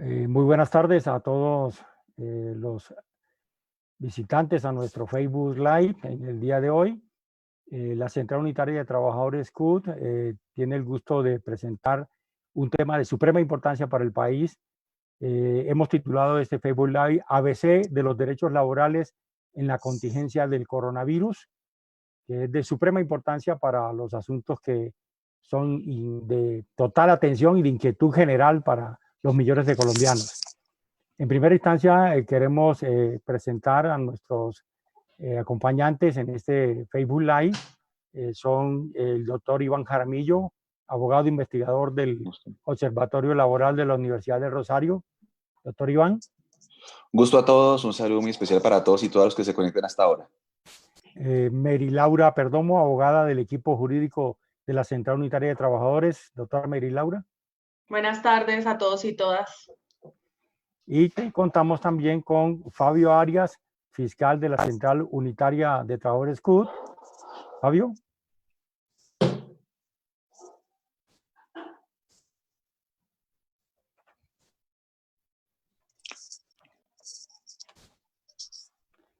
Muy buenas tardes a todos los visitantes a nuestro Facebook Live en el día de hoy. La Central Unitaria de Trabajadores CUT tiene el gusto de presentar un tema de suprema importancia para el país. Hemos titulado este Facebook Live ABC de los derechos laborales en la contingencia del coronavirus, que es de suprema importancia para los asuntos que son de total atención y de inquietud general para los millones de colombianos. En primera instancia, queremos presentar a nuestros acompañantes en este Facebook Live. Son el doctor Iván Jaramillo, abogado investigador del Observatorio Laboral de la Universidad de Rosario. Doctor Iván. Gusto a todos, un saludo muy especial para todos y todas los que se conecten hasta ahora. Mary Laura Perdomo, abogada del equipo jurídico de la Central Unitaria de Trabajadores. Doctora Mary Laura. Buenas tardes a todos y todas. Y contamos también con Fabio Arias, fiscal de la Central Unitaria de Trabajadores CUT. Fabio.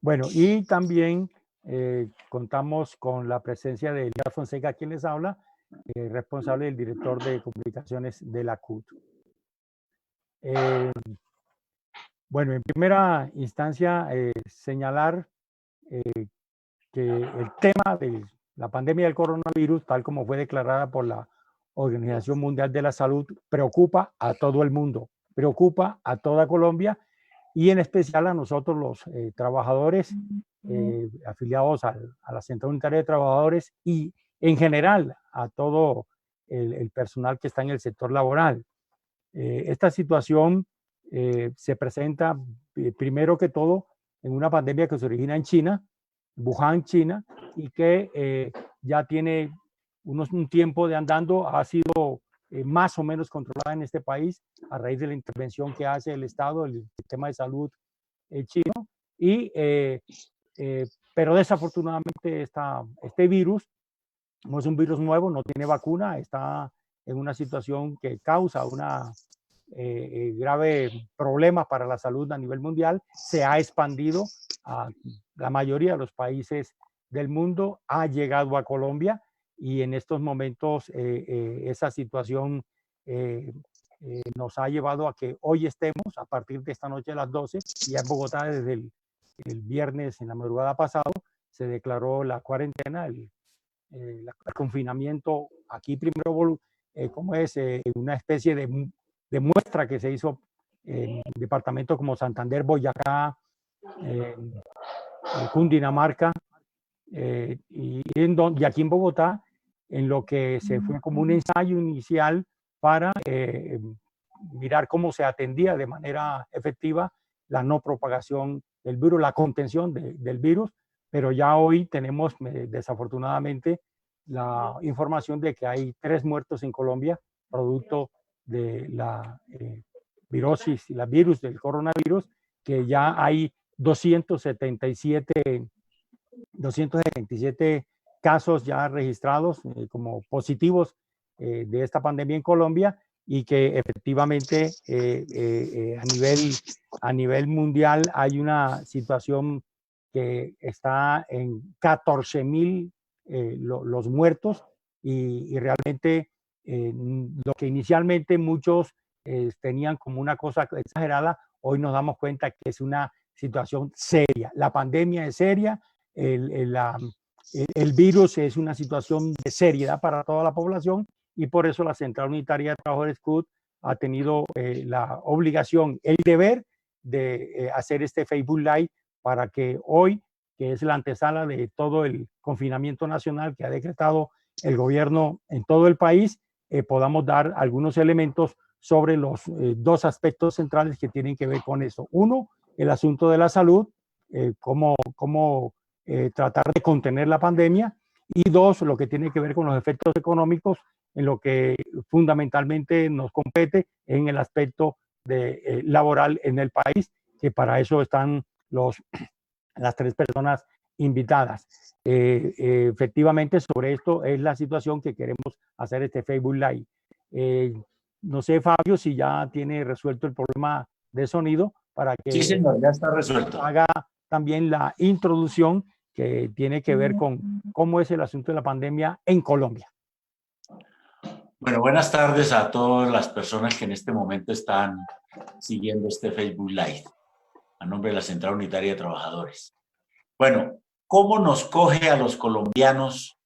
Bueno, y también contamos con la presencia de Elías Fonseca, quien les habla, responsable del director de comunicaciones de la CUT. Bueno, en primera instancia, señalar que el tema de la pandemia del coronavirus, tal como fue declarada por la Organización Mundial de la Salud, preocupa a todo el mundo, preocupa a toda Colombia y en especial a nosotros los trabajadores afiliados a la Central Unitaria de Trabajadores y en general a todo el personal que está en el sector laboral. Esta situación se presenta primero que todo en una pandemia que se origina en China, Wuhan, China, y que ya tiene un tiempo de andando, ha sido más o menos controlada en este país a raíz de la intervención que hace el Estado, el sistema de salud chino, pero desafortunadamente este virus no es un virus nuevo, no tiene vacuna, está en una situación que causa una grave problema para la salud a nivel mundial, se ha expandido a la mayoría de los países del mundo, ha llegado a Colombia y en estos momentos esa situación nos ha llevado a que hoy estemos, a partir de esta noche a las 12, ya en Bogotá desde el viernes en la madrugada pasado, se declaró la cuarentena, el confinamiento aquí primero, como es una especie de muestra que se hizo en departamentos como Santander, Boyacá, Cundinamarca y aquí en Bogotá, en lo que se fue como un ensayo inicial para mirar cómo se atendía de manera efectiva la no propagación del virus, la contención del virus, pero ya hoy tenemos desafortunadamente la información de que hay 3 muertos en Colombia producto de la virosis y la virus del coronavirus, que ya hay 277 casos ya registrados como positivos de esta pandemia en Colombia y que efectivamente a nivel mundial hay una situación que está en 14,000 los muertos y realmente lo que inicialmente muchos tenían como una cosa exagerada, hoy nos damos cuenta que es una situación seria. La pandemia es seria, el virus es una situación de seriedad para toda la población y por eso la Central Unitaria de Trabajadores CUT ha tenido la obligación, el deber de hacer este Facebook Live para que hoy, que es la antesala de todo el confinamiento nacional que ha decretado el gobierno en todo el país, podamos dar algunos elementos sobre los 2 aspectos centrales que tienen que ver con eso. Uno, el asunto de la salud, cómo tratar de contener la pandemia, y 2, lo que tiene que ver con los efectos económicos en lo que fundamentalmente nos compete en el aspecto laboral en el país, que para eso están las 3 personas invitadas. Efectivamente, sobre esto es la situación que queremos hacer este Facebook Live. No sé, Fabio, si ya tiene resuelto el problema de sonido para Sí, que señor, ya está resuelto. haga también la introducción que tiene que ver con cómo es el asunto de la pandemia en Colombia. Bueno, buenas tardes a todas las personas que en este momento están siguiendo este Facebook Live, a nombre de la Central Unitaria de Trabajadores. Bueno, ¿cómo nos coge a los colombianos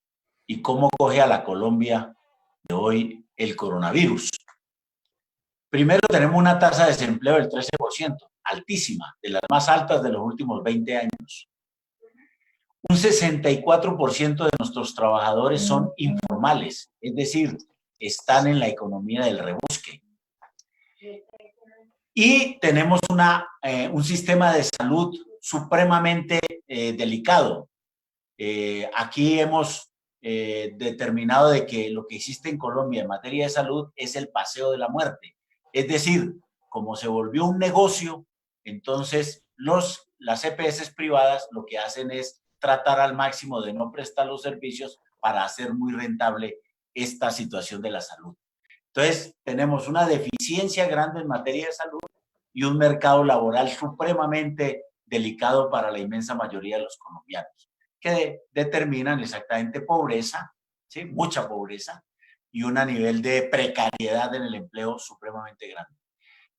y cómo coge a la Colombia de hoy el coronavirus? Primero, tenemos una tasa de desempleo del 13%, altísima, de las más altas de los últimos 20 años. Un 64% de nuestros trabajadores son informales, es decir, están en la economía del rebusque. Y tenemos un sistema de salud supremamente delicado. Aquí hemos determinado de que lo que existe en Colombia en materia de salud es el paseo de la muerte. Es decir, como se volvió un negocio, entonces las EPS privadas lo que hacen es tratar al máximo de no prestar los servicios para hacer muy rentable esta situación de la salud. Entonces, tenemos una deficiencia grande en materia de salud y un mercado laboral supremamente delicado para la inmensa mayoría de los colombianos, que determinan exactamente pobreza, ¿sí? Mucha pobreza y un nivel de precariedad en el empleo supremamente grande.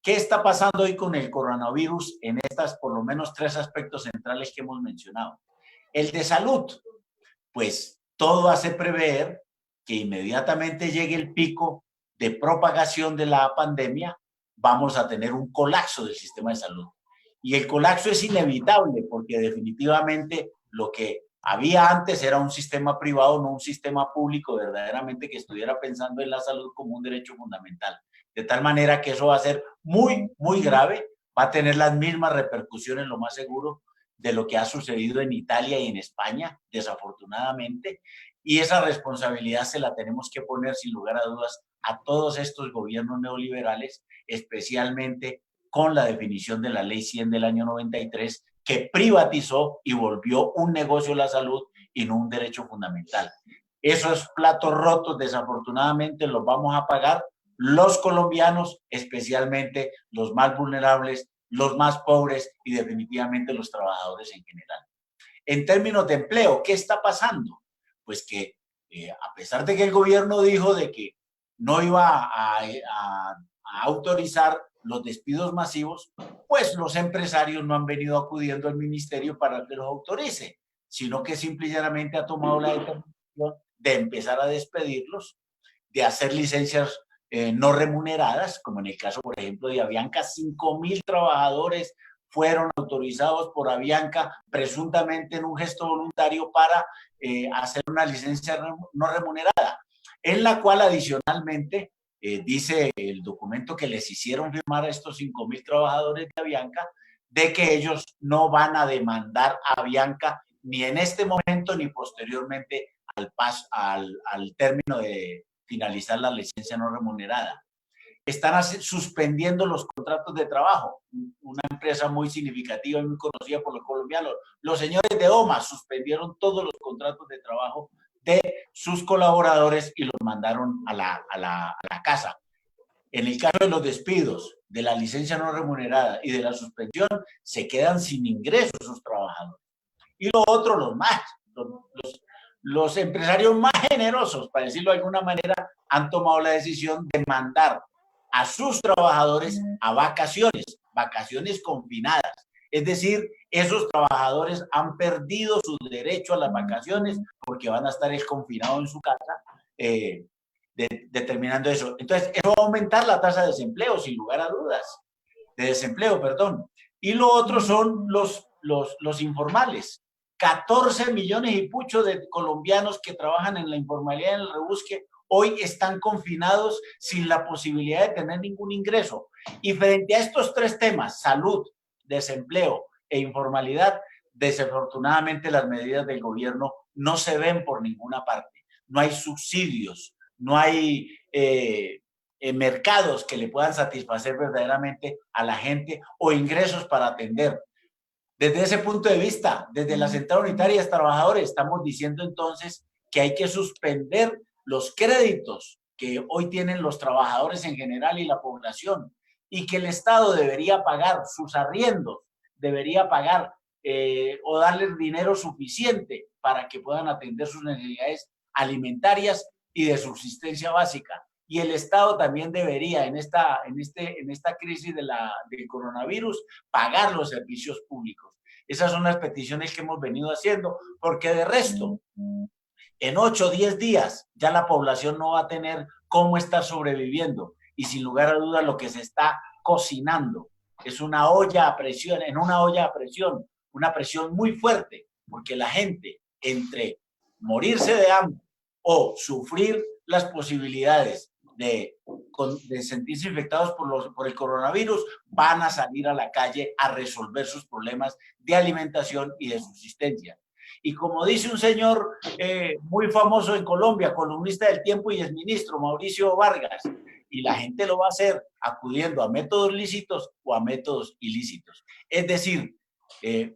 ¿Qué está pasando hoy con el coronavirus en estas, por lo menos, tres aspectos centrales que hemos mencionado? El de salud, pues todo hace prever que inmediatamente llegue el pico de propagación de la pandemia, vamos a tener un colapso del sistema de salud. Y el colapso es inevitable porque definitivamente lo que había antes era un sistema privado, no un sistema público verdaderamente que estuviera pensando en la salud como un derecho fundamental. De tal manera que eso va a ser muy, muy grave, va a tener las mismas repercusiones, lo más seguro, de lo que ha sucedido en Italia y en España, desafortunadamente, y esa responsabilidad se la tenemos que poner sin lugar a dudas a todos estos gobiernos neoliberales, especialmente con la definición de la Ley 100 del año 93, que privatizó y volvió un negocio la salud y no un derecho fundamental. Esos platos rotos, desafortunadamente, los vamos a pagar los colombianos, especialmente los más vulnerables, los más pobres y definitivamente los trabajadores en general. En términos de empleo, ¿qué está pasando? Pues que a pesar de que el gobierno dijo de que no iba a autorizar los despidos masivos, pues los empresarios no han venido acudiendo al ministerio para que los autorice, sino que simple y llanamente ha tomado la determinación de empezar a despedirlos, de hacer licencias no remuneradas, como en el caso, por ejemplo, de Avianca. 5.000 trabajadores fueron autorizados por Avianca presuntamente en un gesto voluntario para hacer una licencia no remunerada, en la cual adicionalmente dice el documento que les hicieron firmar a estos 5.000 trabajadores de Avianca, de que ellos no van a demandar a Avianca ni en este momento ni posteriormente al término de finalizar la licencia no remunerada. Están suspendiendo los contratos de trabajo. Una empresa muy significativa y muy conocida por los colombianos, los señores de OMA, suspendieron todos los contratos de trabajo de sus colaboradores y los mandaron a la casa. En el caso de los despidos, de la licencia no remunerada y de la suspensión, se quedan sin ingresos esos trabajadores. Y lo otro, los empresarios más generosos, para decirlo de alguna manera, han tomado la decisión de mandar a sus trabajadores a vacaciones confinadas. Es decir, esos trabajadores han perdido su derecho a las vacaciones porque van a estar confinados en su casa, determinando eso. Entonces, eso va a aumentar la tasa de desempleo, sin lugar a dudas. De desempleo, perdón. Y lo otro son los informales. 14 millones y pucho de colombianos que trabajan en la informalidad, en el rebusque, hoy están confinados sin la posibilidad de tener ningún ingreso. Y frente a estos tres temas, salud, desempleo e informalidad, desafortunadamente las medidas del gobierno no se ven por ninguna parte. No hay subsidios, no hay mercados que le puedan satisfacer verdaderamente a la gente o ingresos para atender. Desde ese punto de vista, desde la Central Unitaria de Trabajadores, estamos diciendo entonces que hay que suspender los créditos que hoy tienen los trabajadores en general y la población, y que el Estado debería pagar sus arriendos, debería pagar o darles dinero suficiente para que puedan atender sus necesidades alimentarias y de subsistencia básica. Y el Estado también debería, en esta crisis del coronavirus, pagar los servicios públicos. Esas son las peticiones que hemos venido haciendo, porque de resto, en 8 o 10 días ya la población no va a tener cómo estar sobreviviendo. Y sin lugar a dudas lo que se está cocinando es una olla a presión, una presión muy fuerte, porque la gente, entre morirse de hambre o sufrir las posibilidades de sentirse infectados por el coronavirus, van a salir a la calle a resolver sus problemas de alimentación y de subsistencia. Y como dice un señor muy famoso en Colombia, columnista del Tiempo y exministro, Mauricio Vargas, y la gente lo va a hacer acudiendo a métodos lícitos o a métodos ilícitos. Es decir,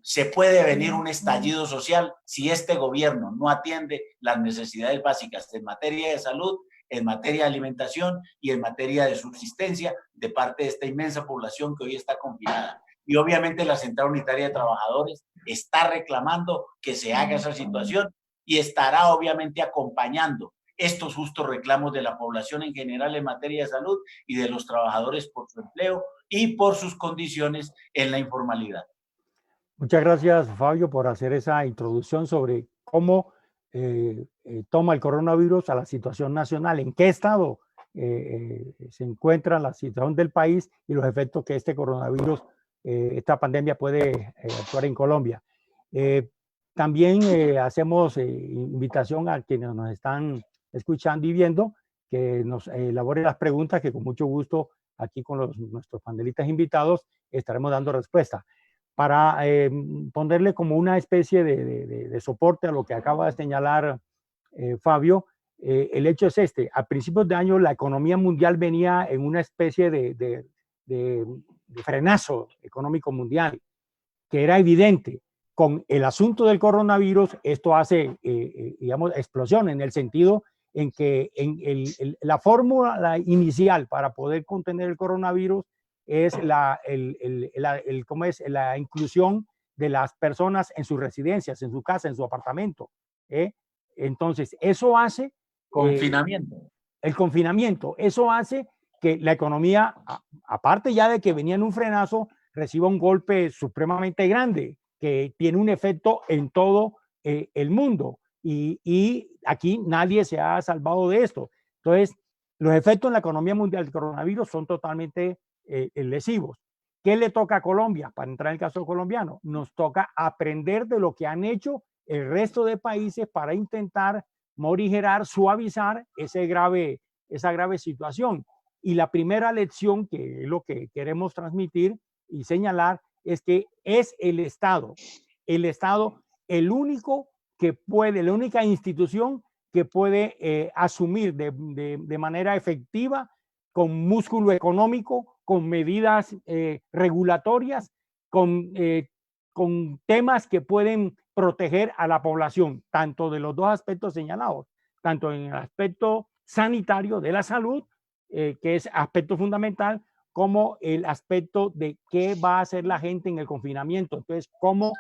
se puede venir un estallido social si este gobierno no atiende las necesidades básicas en materia de salud, en materia de alimentación y en materia de subsistencia de parte de esta inmensa población que hoy está confinada. Y obviamente la Central Unitaria de Trabajadores está reclamando que se haga esa situación y estará obviamente acompañando estos justos reclamos de la población en general en materia de salud y de los trabajadores por su empleo y por sus condiciones en la informalidad. Muchas gracias, Fabio, por hacer esa introducción sobre cómo toma el coronavirus a la situación nacional, en qué estado se encuentra la situación del país y los efectos que este coronavirus, esta pandemia puede actuar en Colombia. También hacemos invitación a quienes nos están escuchando y viendo que nos elaboren las preguntas que con mucho gusto aquí con nuestros panelistas invitados estaremos dando respuesta. Para ponerle como una especie de soporte a lo que acaba de señalar Fabio, el hecho es este: a principios de año la economía mundial venía en una especie de frenazo económico mundial, que era evidente. Con el asunto del coronavirus, esto hace, digamos, explosión en el sentido en que la fórmula inicial para poder contener el coronavirus es ¿cómo es? La inclusión de las personas en sus residencias, en su casa, en su apartamento. Entonces, eso hace... Confinamiento. El confinamiento, eso hace que la economía, aparte ya de que venía en un frenazo, reciba un golpe supremamente grande, que tiene un efecto en todo el mundo. Y aquí nadie se ha salvado de esto. Entonces, los efectos en la economía mundial del coronavirus son totalmente lesivos. ¿Qué le toca a Colombia? Para entrar en el caso colombiano, nos toca aprender de lo que han hecho el resto de países para intentar morigerar, suavizar esa grave situación. Y la primera lección, que es lo que queremos transmitir y señalar, es que es el Estado el único que puede, la única institución que puede asumir de manera efectiva, con músculo económico, con medidas regulatorias, con temas que pueden proteger a la población, tanto de los dos aspectos señalados, tanto en el aspecto sanitario de la salud, que es aspecto fundamental, como el aspecto de qué va a hacer la gente en el confinamiento. Entonces, cómo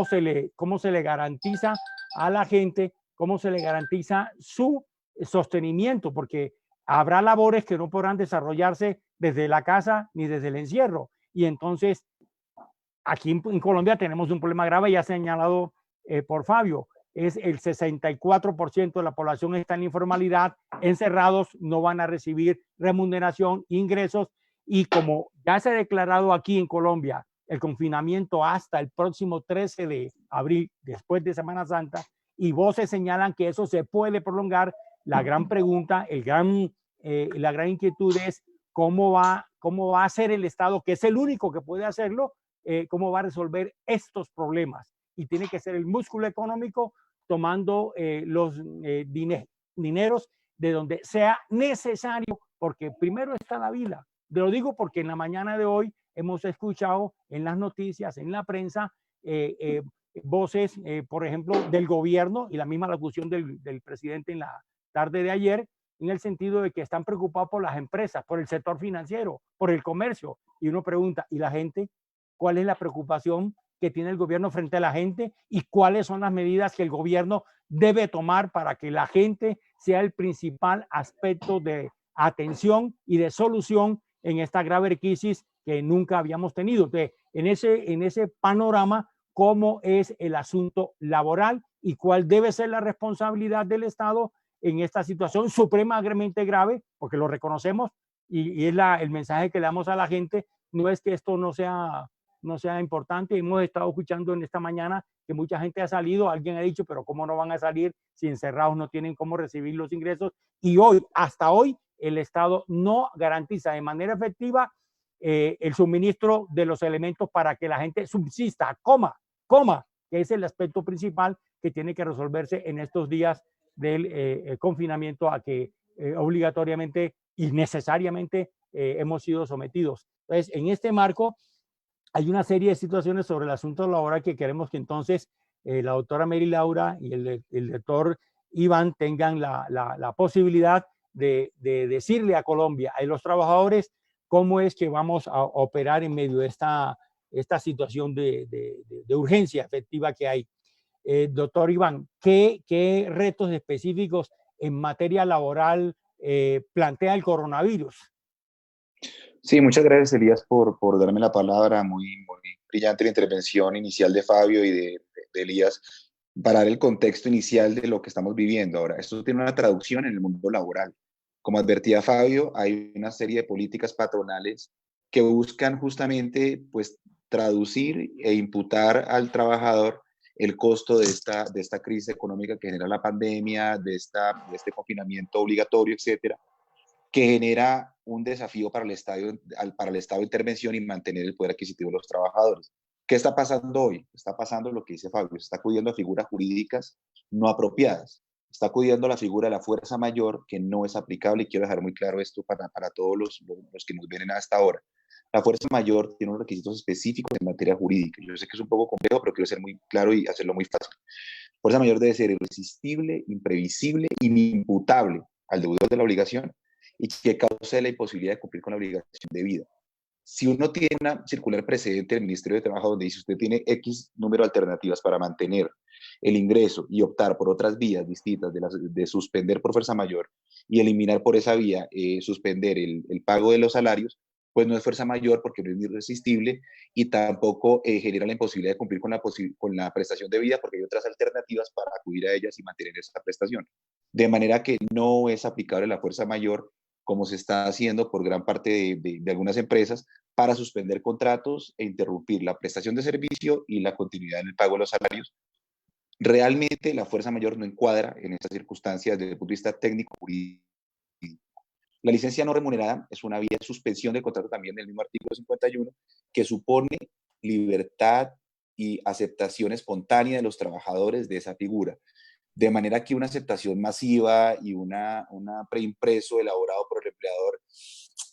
se le garantiza a la gente, cómo se le garantiza su sostenimiento, porque habrá labores que no podrán desarrollarse desde la casa ni desde el encierro. Y entonces, aquí en Colombia tenemos un problema grave, ya señalado por Fabio, es el 64% de la población está en informalidad, encerrados, no van a recibir remuneración, ingresos, y como ya se ha declarado aquí en Colombia el confinamiento hasta el próximo 13 de abril, después de Semana Santa, y voces señalan que eso se puede prolongar, la gran pregunta, la gran inquietud es cómo va a hacer el Estado, que es el único que puede hacerlo, cómo va a resolver estos problemas. Y tiene que ser el músculo económico tomando los dineros de donde sea necesario, porque primero está la vida. Lo digo porque en la mañana de hoy hemos escuchado en las noticias, en la prensa, voces, por ejemplo, del gobierno y la misma locución del presidente en la tarde de ayer, en el sentido de que están preocupados por las empresas, por el sector financiero, por el comercio. Y uno pregunta, ¿y la gente? ¿Cuál es la preocupación que tiene el gobierno frente a la gente y cuáles son las medidas que el gobierno debe tomar para que la gente sea el principal aspecto de atención y de solución en esta grave crisis que nunca habíamos tenido? Entonces, en ese panorama, ¿cómo es el asunto laboral y cuál debe ser la responsabilidad del Estado en esta situación supremamente grave? Porque lo reconocemos y es el mensaje que le damos a la gente. No es que esto no sea importante. Hemos estado escuchando en esta mañana que mucha gente ha salido, alguien ha dicho, pero ¿cómo no van a salir si encerrados no tienen cómo recibir los ingresos? Y hoy, hasta hoy, el Estado no garantiza de manera efectiva el suministro de los elementos para que la gente subsista, coma, que es el aspecto principal que tiene que resolverse en estos días del confinamiento a que obligatoriamente y necesariamente hemos sido sometidos. Entonces, en este marco, hay una serie de situaciones sobre el asunto laboral que queremos que entonces la doctora Mary Laura y el doctor Iván tengan la posibilidad de decirle a Colombia, a los trabajadores, cómo es que vamos a operar en medio de esta situación de urgencia efectiva que hay. Doctor Iván, ¿qué retos específicos en materia laboral plantea el coronavirus? Sí, muchas gracias, Elías, por darme la palabra. Muy brillante la intervención inicial de Fabio y de Elías para dar el contexto inicial de lo que estamos viviendo ahora. Esto tiene una traducción en el mundo laboral. Como advertía Fabio, hay una serie de políticas patronales que buscan justamente, pues, traducir e imputar al trabajador el costo de esta crisis económica que genera la pandemia, de este confinamiento obligatorio, etcétera, que genera un desafío para el Estado de intervención y mantener el poder adquisitivo de los trabajadores. ¿Qué está pasando hoy? Está pasando lo que dice Fabio, se está acudiendo a figuras jurídicas no apropiadas, está acudiendo a la figura de la fuerza mayor que no es aplicable, y quiero dejar muy claro esto para todos los que nos vienen hasta ahora. La fuerza mayor tiene unos requisitos específicos en materia jurídica. Yo sé que es un poco complejo, pero quiero ser muy claro y hacerlo muy fácil. Fuerza mayor debe ser irresistible, imprevisible, inimputable al deudor de la obligación y que cause la imposibilidad de cumplir con la obligación debida. Si uno tiene una circular precedente del Ministerio de Trabajo donde dice usted tiene X número de alternativas para mantener el ingreso y optar por otras vías distintas de suspender por fuerza mayor y eliminar por esa vía, suspender el pago de los salarios, pues no es fuerza mayor porque no es irresistible y tampoco genera la imposibilidad de cumplir con la prestación debida porque hay otras alternativas para acudir a ellas y mantener esa prestación. De manera que no es aplicable la fuerza mayor como se está haciendo por gran parte de algunas empresas, para suspender contratos e interrumpir la prestación de servicio y la continuidad en el pago de los salarios. Realmente la fuerza mayor no encuadra en estas circunstancias desde el punto de vista técnico jurídico. La licencia no remunerada es una vía de suspensión del contrato también del mismo artículo 51, que supone libertad y aceptación espontánea de los trabajadores de esa figura. De manera que una aceptación masiva y una preimpreso elaborado por el empleador,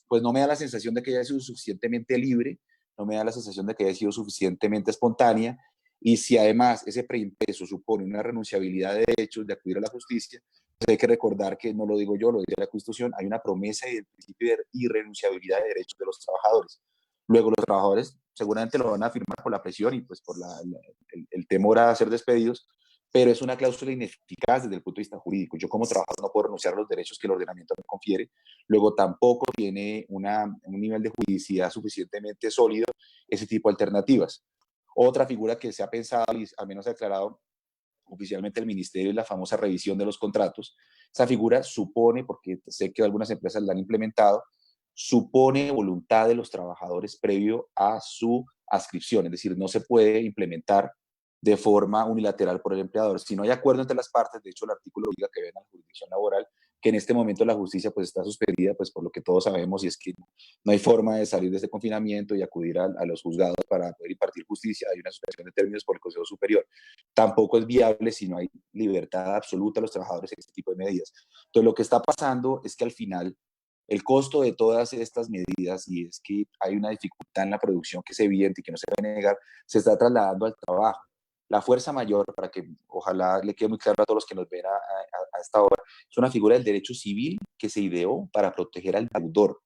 pues no me da la sensación de que haya sido suficientemente libre, no me da la sensación de que haya sido suficientemente espontánea, y si además ese preimpreso supone una renunciabilidad de derechos de acudir a la justicia, pues hay que recordar que no lo digo yo, lo dice la Constitución, hay una promesa y el principio de irrenunciabilidad de derechos de los trabajadores. Luego los trabajadores seguramente lo van a firmar por la presión y pues por el temor a ser despedidos, pero es una cláusula ineficaz desde el punto de vista jurídico. Yo como trabajador no puedo renunciar a los derechos que el ordenamiento me confiere, luego tampoco tiene un nivel de juridicidad suficientemente sólido ese tipo de alternativas. Otra figura que se ha pensado y al menos ha declarado oficialmente el ministerio es la famosa revisión de los contratos. Esa figura supone, porque sé que algunas empresas la han implementado, supone voluntad de los trabajadores previo a su adscripción, es decir, no se puede implementar de forma unilateral por el empleador. Si no hay acuerdo entre las partes, de hecho el artículo obliga que vean a la jurisdicción laboral, que en este momento la justicia pues está suspendida, pues por lo que todos sabemos, y es que no hay forma de salir de este confinamiento y acudir a los juzgados para poder impartir justicia, hay una suspensión de términos por el Consejo Superior. Tampoco es viable si no hay libertad absoluta a los trabajadores en este tipo de medidas. Entonces lo que está pasando es que al final el costo de todas estas medidas, y es que hay una dificultad en la producción que es evidente y que no se puede negar, se está trasladando al trabajo. La fuerza mayor, para que ojalá le quede muy claro a todos los que nos ven a esta hora, es una figura del derecho civil que se ideó para proteger al deudor.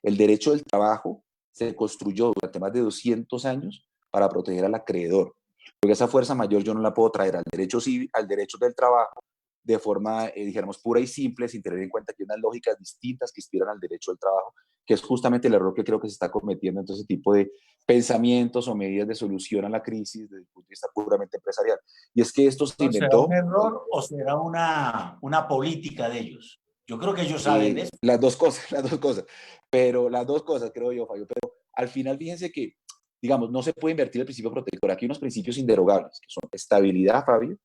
El derecho del trabajo se construyó durante más de 200 años para proteger al acreedor. Porque esa fuerza mayor yo no la puedo traer al derecho civil, al derecho del trabajo de forma, dijéramos, pura y simple, sin tener en cuenta que hay unas lógicas distintas que inspiran al derecho del trabajo, que es justamente el error que creo que se está cometiendo en todo ese tipo de pensamientos o medidas de solución a la crisis desde el punto de vista puramente empresarial. Y es que esto se ¿Será inventó... un error o será una política de ellos? Yo creo que ellos saben eso. Las dos cosas, pero las dos cosas creo yo, Fabio, pero al final fíjense que, digamos, no se puede invertir el principio protector. Aquí hay unos principios inderogables, que son estabilidad, Fabio,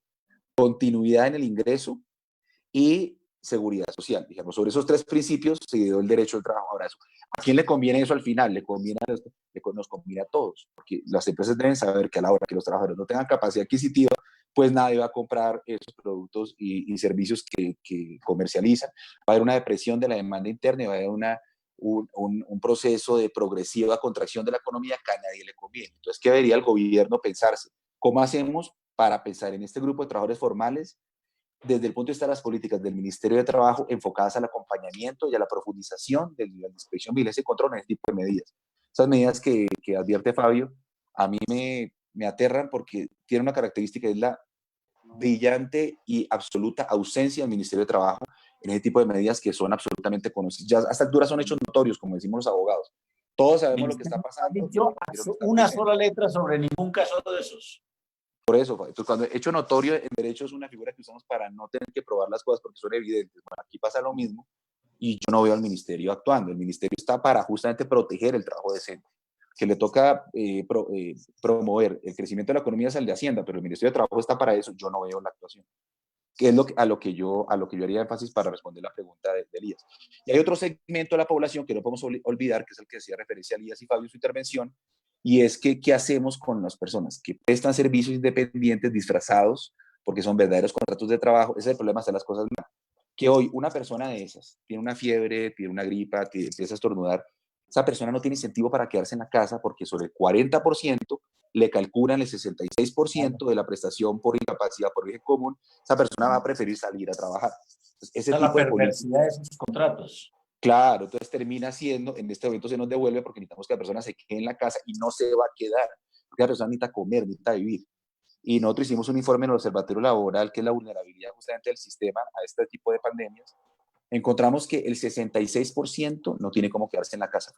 continuidad en el ingreso y seguridad social. Digamos, sobre esos tres principios se dio el derecho al trabajo. Ahora, eso, ¿a quién le conviene eso al final? Nos conviene a todos, porque las empresas deben saber que a la hora que los trabajadores no tengan capacidad adquisitiva, pues nadie va a comprar esos productos y servicios que comercializan. Va a haber una depresión de la demanda interna y va a haber un proceso de progresiva contracción de la economía que a nadie le conviene. Entonces, ¿qué debería el gobierno pensarse? ¿Cómo hacemos para pensar en este grupo de trabajadores formales desde el punto de vista de las políticas del Ministerio de Trabajo enfocadas al acompañamiento y a la profundización de la inspección, vigilancia y control en este tipo de medidas? Esas medidas que advierte Fabio, a mí me aterran porque tienen una característica, es la brillante y absoluta ausencia del Ministerio de Trabajo en ese tipo de medidas que son absolutamente conocidas. Ya a esta altura son hechos notorios, como decimos los abogados. Todos sabemos lo que está pasando. Dicho una sola letra sobre ningún caso de esos. Por eso, entonces, cuando hecho notorio en derecho es una figura que usamos para no tener que probar las cosas porque son evidentes. Bueno, aquí pasa lo mismo y yo no veo al ministerio actuando. El ministerio está para justamente proteger el trabajo decente. Que le toca promover el crecimiento de la economía es el de Hacienda, pero el Ministerio de Trabajo está para eso. Yo no veo la actuación. Que es a lo que yo haría énfasis para responder la pregunta de Elías. Y hay otro segmento de la población que no podemos olvidar, que es el que hacía referencia a Elías y Fabio en su intervención, y es que ¿qué hacemos con las personas que prestan servicios independientes disfrazados porque son verdaderos contratos de trabajo? Ese es el problema, hacer las cosas mal. Que hoy una persona de esas tiene una fiebre, tiene una gripa, empieza a estornudar, esa persona no tiene incentivo para quedarse en la casa porque sobre el 40% le calculan el 66% de la prestación por incapacidad por origen común, esa persona va a preferir salir a trabajar. Entonces, ese tipo de perversidad de esos contratos. Claro, entonces termina siendo, en este momento se nos devuelve porque necesitamos que la persona se quede en la casa y no se va a quedar, porque la persona necesita comer, necesita vivir. Y nosotros hicimos un informe en el Observatorio Laboral, que es la vulnerabilidad justamente del sistema a este tipo de pandemias. Encontramos que el 66% no tiene cómo quedarse en la casa,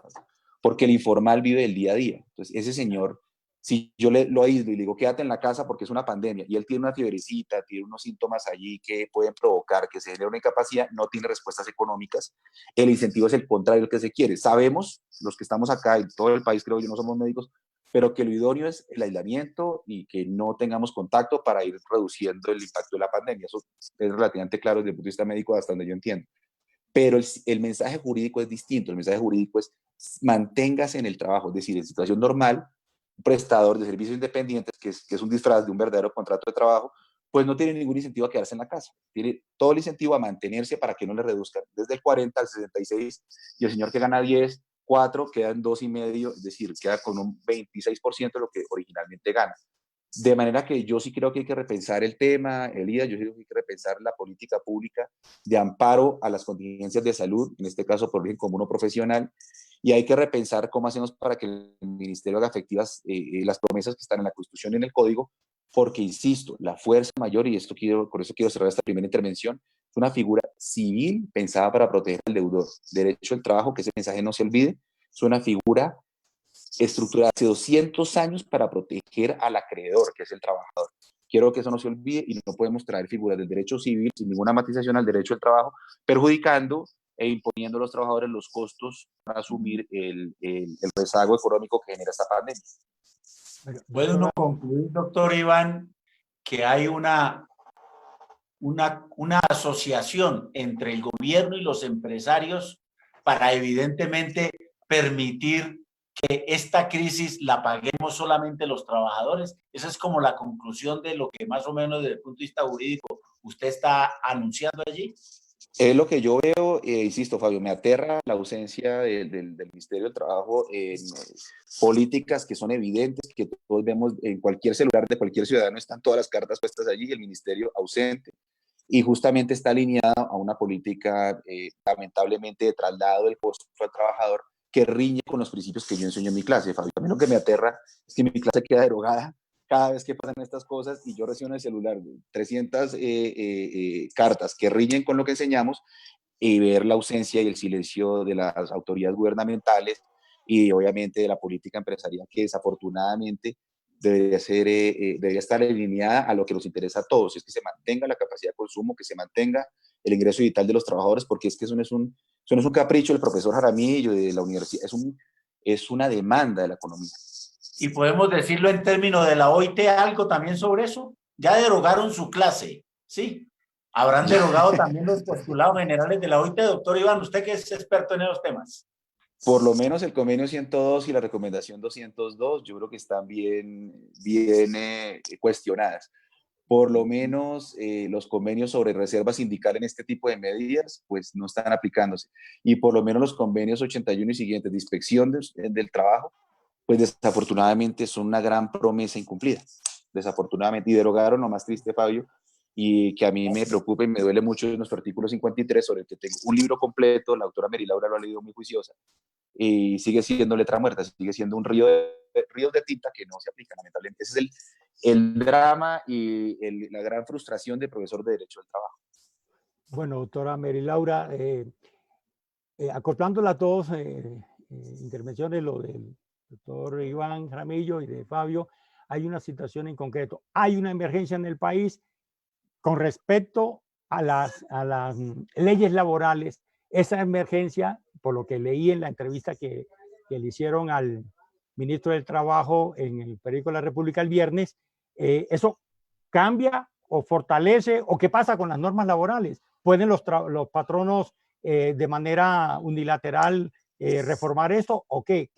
porque el informal vive del día a día. Entonces, ese señor, si yo lo aíslo y le digo, quédate en la casa porque es una pandemia, y él tiene una fiebrecita, tiene unos síntomas allí que pueden provocar que se genere una incapacidad, no tiene respuestas económicas, el incentivo es el contrario del que se quiere. Sabemos, los que estamos acá, en todo el país creo yo, no somos médicos, pero que lo idóneo es el aislamiento y que no tengamos contacto para ir reduciendo el impacto de la pandemia. Eso es relativamente claro desde el punto de vista médico hasta donde yo entiendo. Pero el mensaje jurídico es distinto. El mensaje jurídico es manténgase en el trabajo, es decir, en situación normal, un prestador de servicios independientes, que es un disfraz de un verdadero contrato de trabajo, pues no tiene ningún incentivo a quedarse en la casa. Tiene todo el incentivo a mantenerse para que no le reduzcan desde el 40 al 66, y el señor que gana 10, 4, queda en 2,5, es decir, queda con un 26% de lo que originalmente gana. De manera que yo sí creo que hay que repensar el tema, Elías, yo sí creo que hay que repensar la política pública de amparo a las contingencias de salud, en este caso por origen común o profesional, y hay que repensar cómo hacemos para que el Ministerio haga efectivas las promesas que están en la Constitución y en el Código, porque, insisto, la fuerza mayor, y por eso quiero cerrar esta primera intervención, es una figura civil pensada para proteger al deudor. Derecho al trabajo, que ese mensaje no se olvide, es una figura estructurada hace 200 años para proteger al acreedor, que es el trabajador. Quiero que eso no se olvide y no podemos traer figuras del derecho civil sin ninguna matización al derecho del trabajo, perjudicando e imponiendo a los trabajadores los costos para asumir el rezago económico que genera esta pandemia. ¿Puede uno concluir, doctor Iván, que hay una asociación entre el gobierno y los empresarios para evidentemente permitir que esta crisis la paguemos solamente los trabajadores? Esa es como la conclusión de lo que más o menos desde el punto de vista jurídico usted está anunciando allí. Es lo que yo veo, insisto, Fabio, me aterra la ausencia del Ministerio del Trabajo en políticas que son evidentes, que todos vemos en cualquier celular de cualquier ciudadano, están todas las cartas puestas allí y el Ministerio ausente. Y justamente está alineado a una política, lamentablemente, de traslado del costo al trabajador que riñe con los principios que yo enseño en mi clase, Fabio. A mí lo que me aterra es que mi clase queda derogada cada vez que pasan estas cosas y yo recibo en el celular 300 cartas que riñen con lo que enseñamos y ver la ausencia y el silencio de las autoridades gubernamentales y obviamente de la política empresarial que desafortunadamente debería estar alineada a lo que nos interesa a todos, es que se mantenga la capacidad de consumo, que se mantenga el ingreso vital de los trabajadores, porque es que eso no es un capricho del profesor Jaramillo de la universidad, es una demanda de la economía. Y podemos decirlo en términos de la OIT, algo también sobre eso. Ya derogaron su clase, ¿sí? ¿Habrán derogado también los postulados generales de la OIT? Doctor Iván, usted que es experto en esos temas. Por lo menos el convenio 102 y la recomendación 202, yo creo que están bien cuestionadas. Por lo menos los convenios sobre reserva sindical en este tipo de medidas, pues no están aplicándose. Y por lo menos los convenios 81 y siguientes de inspección del trabajo, pues desafortunadamente son una gran promesa incumplida, desafortunadamente, y derogaron lo más triste, Fabio, y que a mí me preocupa y me duele mucho es nuestro artículo 53, sobre el que tengo un libro completo, la doctora Mary Laura lo ha leído muy juiciosa, y sigue siendo letra muerta, sigue siendo un ríos de tinta que no se aplican, lamentablemente. Ese es el drama y la gran frustración del profesor de Derecho del Trabajo. Bueno, doctora Mary Laura, acoplándola a todos, intervenciones, lo del doctor Iván Jaramillo y de Fabio, hay una situación en concreto. Hay una emergencia en el país con respecto a las leyes laborales. Esa emergencia, por lo que leí en la entrevista que le hicieron al ministro del Trabajo en el periódico de La República el viernes, ¿eso cambia o fortalece o qué pasa con las normas laborales? ¿Pueden los patronos de manera unilateral reformar esto o qué?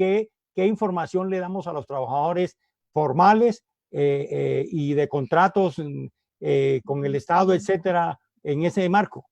¿Qué información le damos a los trabajadores formales y de contratos con el Estado, etcétera, en ese marco?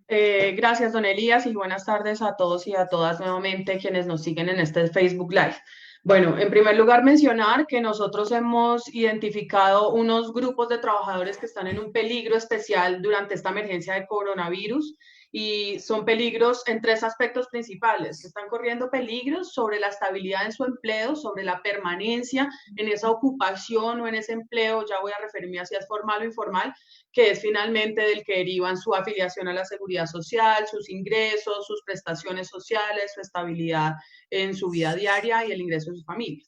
Gracias, don Elías, y buenas tardes a todos y a todas nuevamente quienes nos siguen en este Facebook Live. Bueno, en primer lugar mencionar que nosotros hemos identificado unos grupos de trabajadores que están en un peligro especial durante esta emergencia de coronavirus y son peligros en tres aspectos principales, que están corriendo peligros sobre la estabilidad en su empleo, sobre la permanencia en esa ocupación o en ese empleo, ya voy a referirme a si es formal o informal, que es finalmente del que derivan su afiliación a la seguridad social, sus ingresos, sus prestaciones sociales, su estabilidad en su vida diaria y el ingreso de su familia.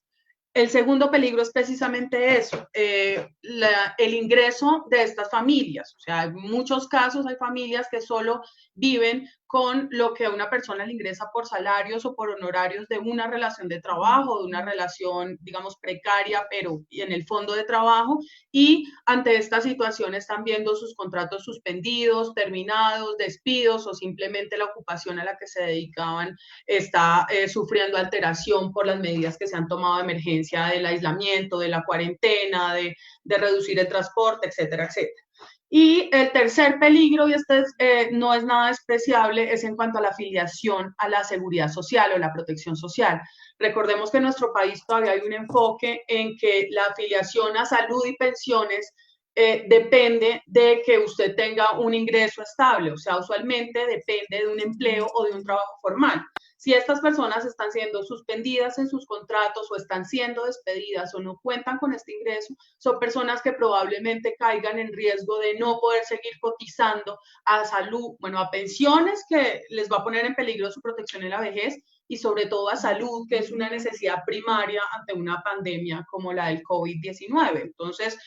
El segundo peligro es precisamente eso, el ingreso de estas familias. O sea, en muchos casos hay familias que solo viven con lo que una persona le ingresa por salarios o por honorarios de una relación de trabajo, de una relación, digamos, precaria, pero en el fondo de trabajo, y ante esta situación están viendo sus contratos suspendidos, terminados, despidos o simplemente la ocupación a la que se dedicaban está sufriendo alteración por las medidas que se han tomado de emergencia del aislamiento, de la cuarentena, de reducir el transporte, etcétera, etcétera. Y el tercer peligro, y este no es nada despreciable, es en cuanto a la afiliación a la seguridad social o la protección social. Recordemos que en nuestro país todavía hay un enfoque en que la afiliación a salud y pensiones depende de que usted tenga un ingreso estable, o sea, usualmente depende de un empleo o de un trabajo formal. Si estas personas están siendo suspendidas en sus contratos o están siendo despedidas o no cuentan con este ingreso, son personas que probablemente caigan en riesgo de no poder seguir cotizando a salud, bueno, a pensiones que les va a poner en peligro su protección en la vejez y sobre todo a salud, que es una necesidad primaria ante una pandemia como la del COVID-19. Entonces,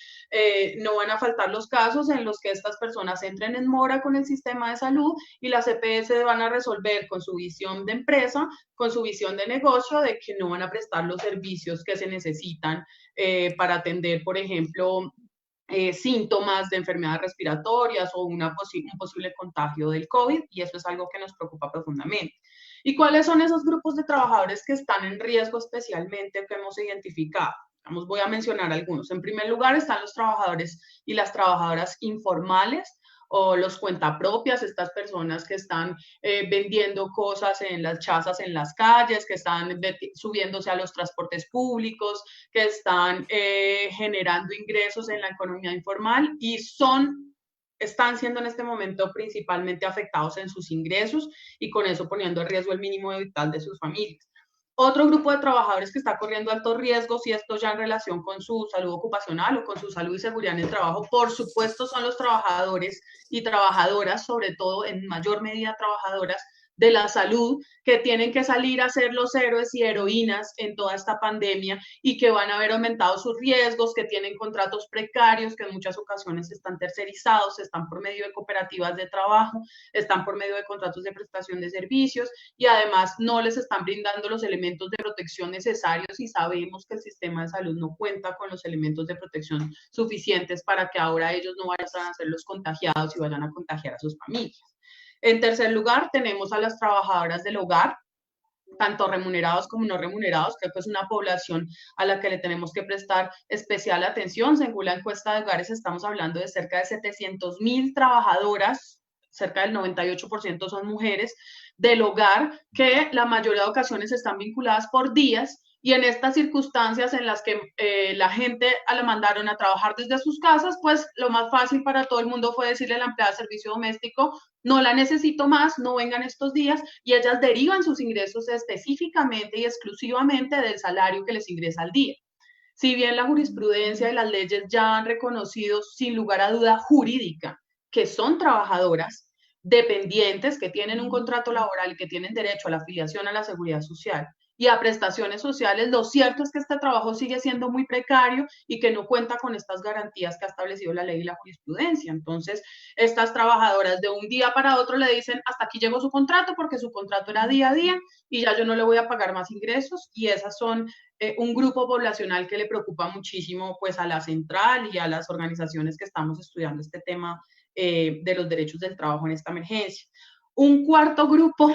no van a faltar los casos en los que estas personas entren en mora con el sistema de salud y las EPS van a resolver con su visión de empresa, con su visión de negocio, de que no van a prestar los servicios que se necesitan para atender, por ejemplo, síntomas de enfermedades respiratorias o un posible contagio del COVID, y eso es algo que nos preocupa profundamente. ¿Y cuáles son esos grupos de trabajadores que están en riesgo especialmente que hemos identificado? Vamos, voy a mencionar algunos. En primer lugar están los trabajadores y las trabajadoras informales o los cuentapropias, estas personas que están vendiendo cosas en las chazas en las calles, que están subiéndose a los transportes públicos, que están generando ingresos en la economía informal y están siendo en este momento principalmente afectados en sus ingresos y con eso poniendo en riesgo el mínimo vital de sus familias. Otro grupo de trabajadores que está corriendo altos riesgos, y esto ya en relación con su salud ocupacional o con su salud y seguridad en el trabajo, por supuesto son los trabajadores y trabajadoras, sobre todo en mayor medida trabajadoras de la salud, que tienen que salir a ser los héroes y heroínas en toda esta pandemia y que van a haber aumentado sus riesgos, que tienen contratos precarios, que en muchas ocasiones están tercerizados, están por medio de cooperativas de trabajo, están por medio de contratos de prestación de servicios y además no les están brindando los elementos de protección necesarios y sabemos que el sistema de salud no cuenta con los elementos de protección suficientes para que ahora ellos no vayan a ser los contagiados y vayan a contagiar a sus familias. En tercer lugar, tenemos a las trabajadoras del hogar, tanto remunerados como no remunerados. Creo que es una población a la que le tenemos que prestar especial atención. Según la encuesta de hogares, estamos hablando de cerca de 700,000 trabajadoras, cerca del 98% son mujeres, del hogar, que la mayoría de ocasiones están vinculadas por días. Y en estas circunstancias en las que la gente la mandaron a trabajar desde sus casas, pues lo más fácil para todo el mundo fue decirle a la empleada de servicio doméstico, no la necesito más, no vengan estos días, y ellas derivan sus ingresos específicamente y exclusivamente del salario que les ingresa al día. Si bien la jurisprudencia y las leyes ya han reconocido sin lugar a duda jurídica que son trabajadoras dependientes, que tienen un contrato laboral y que tienen derecho a la afiliación a la seguridad social y a prestaciones sociales, lo cierto es que este trabajo sigue siendo muy precario y que no cuenta con estas garantías que ha establecido la ley y la jurisprudencia. Entonces, estas trabajadoras de un día para otro le dicen, hasta aquí llegó su contrato porque su contrato era día a día y ya yo no le voy a pagar más ingresos, y esas son un grupo poblacional que le preocupa muchísimo pues a la central y a las organizaciones que estamos estudiando este tema de los derechos del trabajo en esta emergencia. Un cuarto grupo,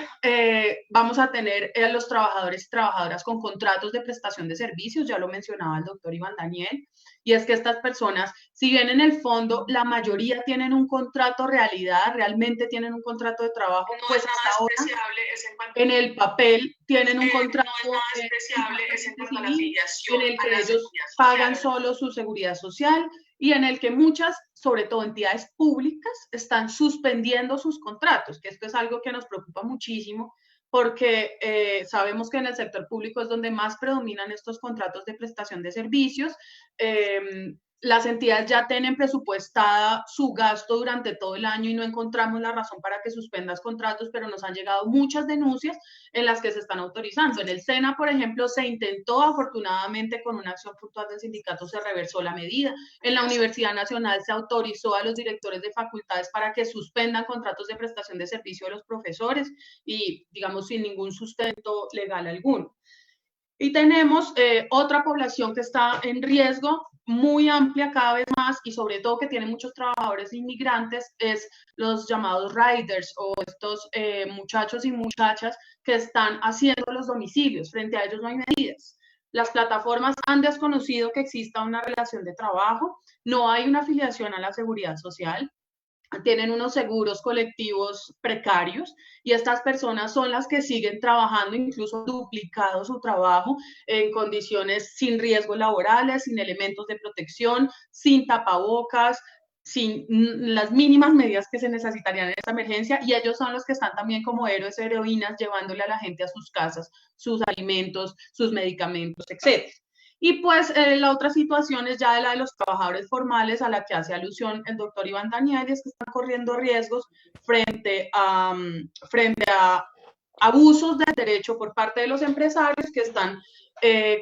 vamos a tener a los trabajadores y trabajadoras con contratos de prestación de servicios, ya lo mencionaba el doctor Iván Daniel, y es que estas personas, si bien en el fondo la mayoría tienen un contrato realmente tienen un contrato de trabajo, no pues hasta ahora en el papel tienen un contrato en el que ellos pagan solo su seguridad social y en el que muchas, sobre todo entidades públicas, están suspendiendo sus contratos, que esto es algo que nos preocupa muchísimo porque sabemos que en el sector público es donde más predominan estos contratos de prestación de servicios. Las entidades ya tienen presupuestada su gasto durante todo el año y no encontramos la razón para que suspendas contratos, pero nos han llegado muchas denuncias en las que se están autorizando. En el SENA, por ejemplo, se intentó, afortunadamente, con una acción puntual del sindicato se reversó la medida. En la Universidad Nacional se autorizó a los directores de facultades para que suspendan contratos de prestación de servicio de los profesores y, digamos, sin ningún sustento legal alguno. Y tenemos otra población que está en riesgo muy amplia cada vez más y sobre todo que tiene muchos trabajadores inmigrantes, es los llamados riders o estos muchachos y muchachas que están haciendo los domicilios. Frente a ellos no hay medidas. Las plataformas han desconocido que exista una relación de trabajo, no hay una afiliación a la seguridad social, tienen unos seguros colectivos precarios y estas personas son las que siguen trabajando, incluso duplicado su trabajo en condiciones sin riesgos laborales, sin elementos de protección, sin tapabocas, sin las mínimas medidas que se necesitarían en esta emergencia, y ellos son los que están también como héroes, heroínas, llevándole a la gente a sus casas sus alimentos, sus medicamentos, etc. Y pues la otra situación es ya la de los trabajadores formales a la que hace alusión el doctor Iván Daniel, es que están corriendo riesgos frente a abusos del derecho por parte de los empresarios que están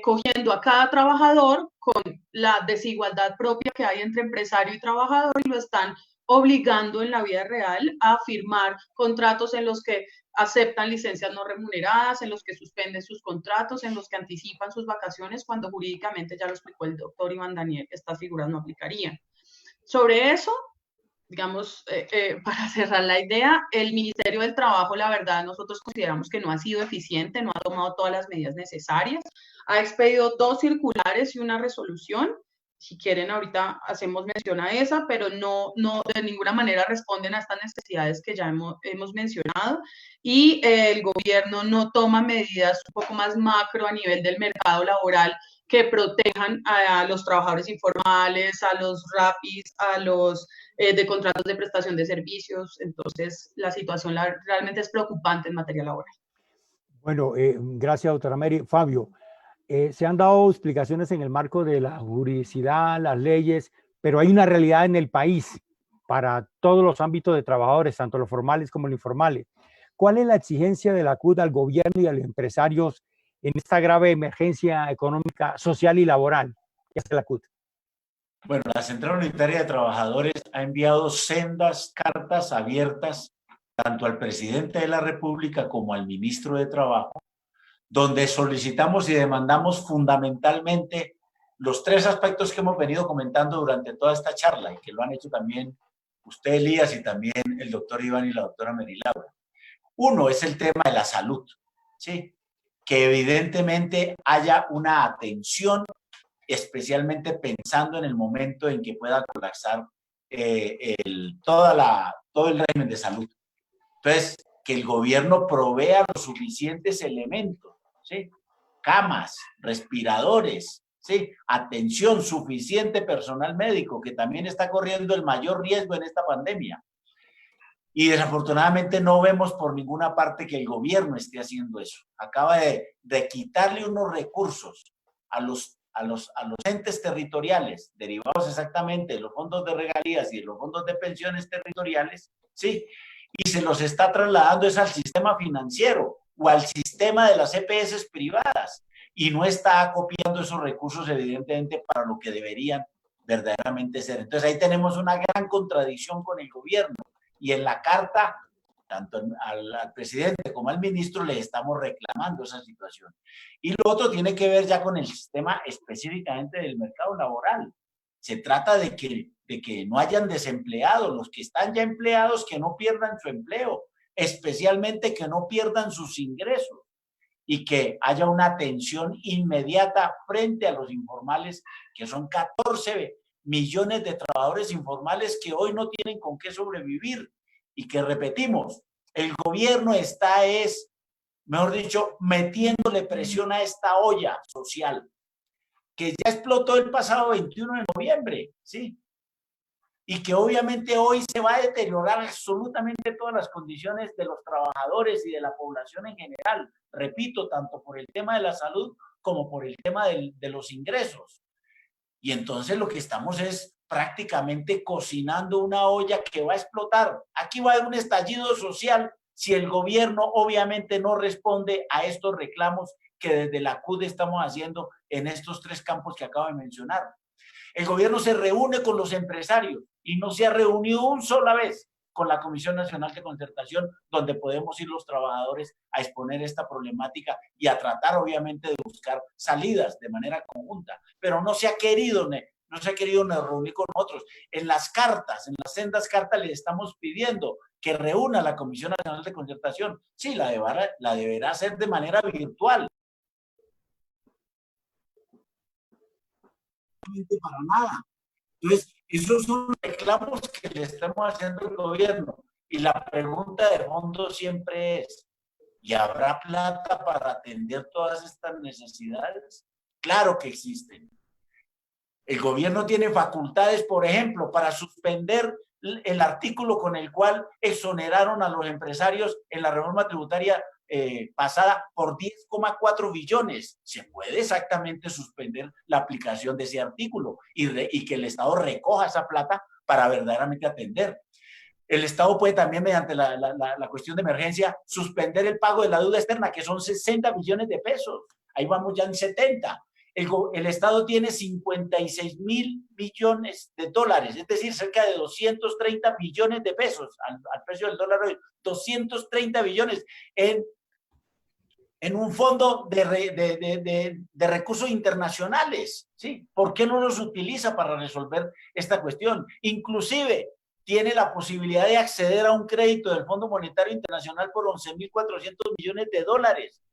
cogiendo a cada trabajador con la desigualdad propia que hay entre empresario y trabajador y lo están obligando en la vida real a firmar contratos en los que aceptan licencias no remuneradas, en los que suspenden sus contratos, en los que anticipan sus vacaciones, cuando jurídicamente, ya lo explicó el doctor Iván Daniel, estas figuras no aplicarían. Sobre eso, digamos, para cerrar la idea, el Ministerio del Trabajo, la verdad, nosotros consideramos que no ha sido eficiente, no ha tomado todas las medidas necesarias, ha expedido 2 circulares y una resolución. si quieren ahorita hacemos mención a esa, pero no de ninguna manera responden a estas necesidades que ya hemos mencionado, y el gobierno no toma medidas un poco más macro a nivel del mercado laboral que protejan a los trabajadores informales, a los rapis, a los de contratos de prestación de servicios. Entonces, la situación realmente es preocupante en materia laboral. Bueno, gracias, doctora Mary. Fabio, se han dado explicaciones en el marco de la juridicidad, las leyes, pero hay una realidad en el país para todos los ámbitos de trabajadores, tanto los formales como los informales. ¿Cuál es la exigencia de la CUT al gobierno y a los empresarios en esta grave emergencia económica, social y laboral? ¿Qué hace la CUT? Bueno, la Central Unitaria de Trabajadores ha enviado sendas cartas abiertas tanto al presidente de la República como al ministro de Trabajo, donde solicitamos y demandamos fundamentalmente los tres aspectos que hemos venido comentando durante toda esta charla y que lo han hecho también usted, Elías, y también el doctor Iván y la doctora Mary Laura. Uno es el tema de la salud, ¿sí? Que evidentemente haya una atención, especialmente pensando en el momento en que pueda colapsar todo el régimen de salud. Entonces, que el gobierno provea los suficientes elementos, ¿sí? Camas, respiradores, ¿sí? Atención, suficiente personal médico, que también está corriendo el mayor riesgo en esta pandemia. Y desafortunadamente no vemos por ninguna parte que el gobierno esté haciendo eso. Acaba de quitarle unos recursos a los entes territoriales, derivados exactamente de los fondos de regalías y de los fondos de pensiones territoriales, ¿sí? Y se los está trasladando es al sistema financiero o al sistema de las EPS privadas, y no está acopiando esos recursos evidentemente para lo que deberían verdaderamente ser. Entonces ahí tenemos una gran contradicción con el gobierno, y en la carta, tanto al presidente como al ministro, le estamos reclamando esa situación. Y lo otro tiene que ver ya con el sistema específicamente del mercado laboral. Se trata de que no hayan desempleados, los que están ya empleados, que no pierdan su empleo, especialmente que no pierdan sus ingresos, y que haya una atención inmediata frente a los informales, que son 14 millones de trabajadores informales que hoy no tienen con qué sobrevivir, y que, repetimos, el gobierno está, mejor dicho, metiéndole presión a esta olla social que ya explotó el pasado 21 de noviembre, ¿sí? Y que obviamente hoy se va a deteriorar absolutamente todas las condiciones de los trabajadores y de la población en general. Repito, tanto por el tema de la salud como por el tema de los ingresos. Y entonces lo que estamos es prácticamente cocinando una olla que va a explotar. Aquí va a haber un estallido social si el gobierno obviamente no responde a estos reclamos que desde la CUT estamos haciendo en estos tres campos que acabo de mencionar. El gobierno se reúne con los empresarios y no se ha reunido una sola vez con la Comisión Nacional de Concertación, donde podemos ir los trabajadores a exponer esta problemática y a tratar obviamente de buscar salidas de manera conjunta, pero no se ha querido reunir con nosotros. En las cartas, en las sendas cartas, le estamos pidiendo que reúna la Comisión Nacional de Concertación. Sí, la deberá hacer de manera virtual. Para nada. Entonces, esos son reclamos que le estamos haciendo al gobierno. Y la pregunta de fondo siempre es, ¿y habrá plata para atender todas estas necesidades? Claro que existen. El gobierno tiene facultades, por ejemplo, para suspender el artículo con el cual exoneraron a los empresarios en la reforma tributaria pasada por 10,4 billones. Se puede exactamente suspender la aplicación de ese artículo y que el Estado recoja esa plata para verdaderamente atender. El Estado puede también, mediante la cuestión de emergencia, suspender el pago de la deuda externa, que son 60 billones de pesos. Ahí vamos ya en 70. El Estado tiene 56,000 billones de dólares, es decir, cerca de 230 billones de pesos al precio del dólar hoy, 230 billones en un fondo de recursos internacionales, ¿sí? ¿Por qué no los utiliza para resolver esta cuestión? Inclusive tiene la posibilidad de acceder a un crédito del Fondo Monetario Internacional por 11,400 millones de dólares.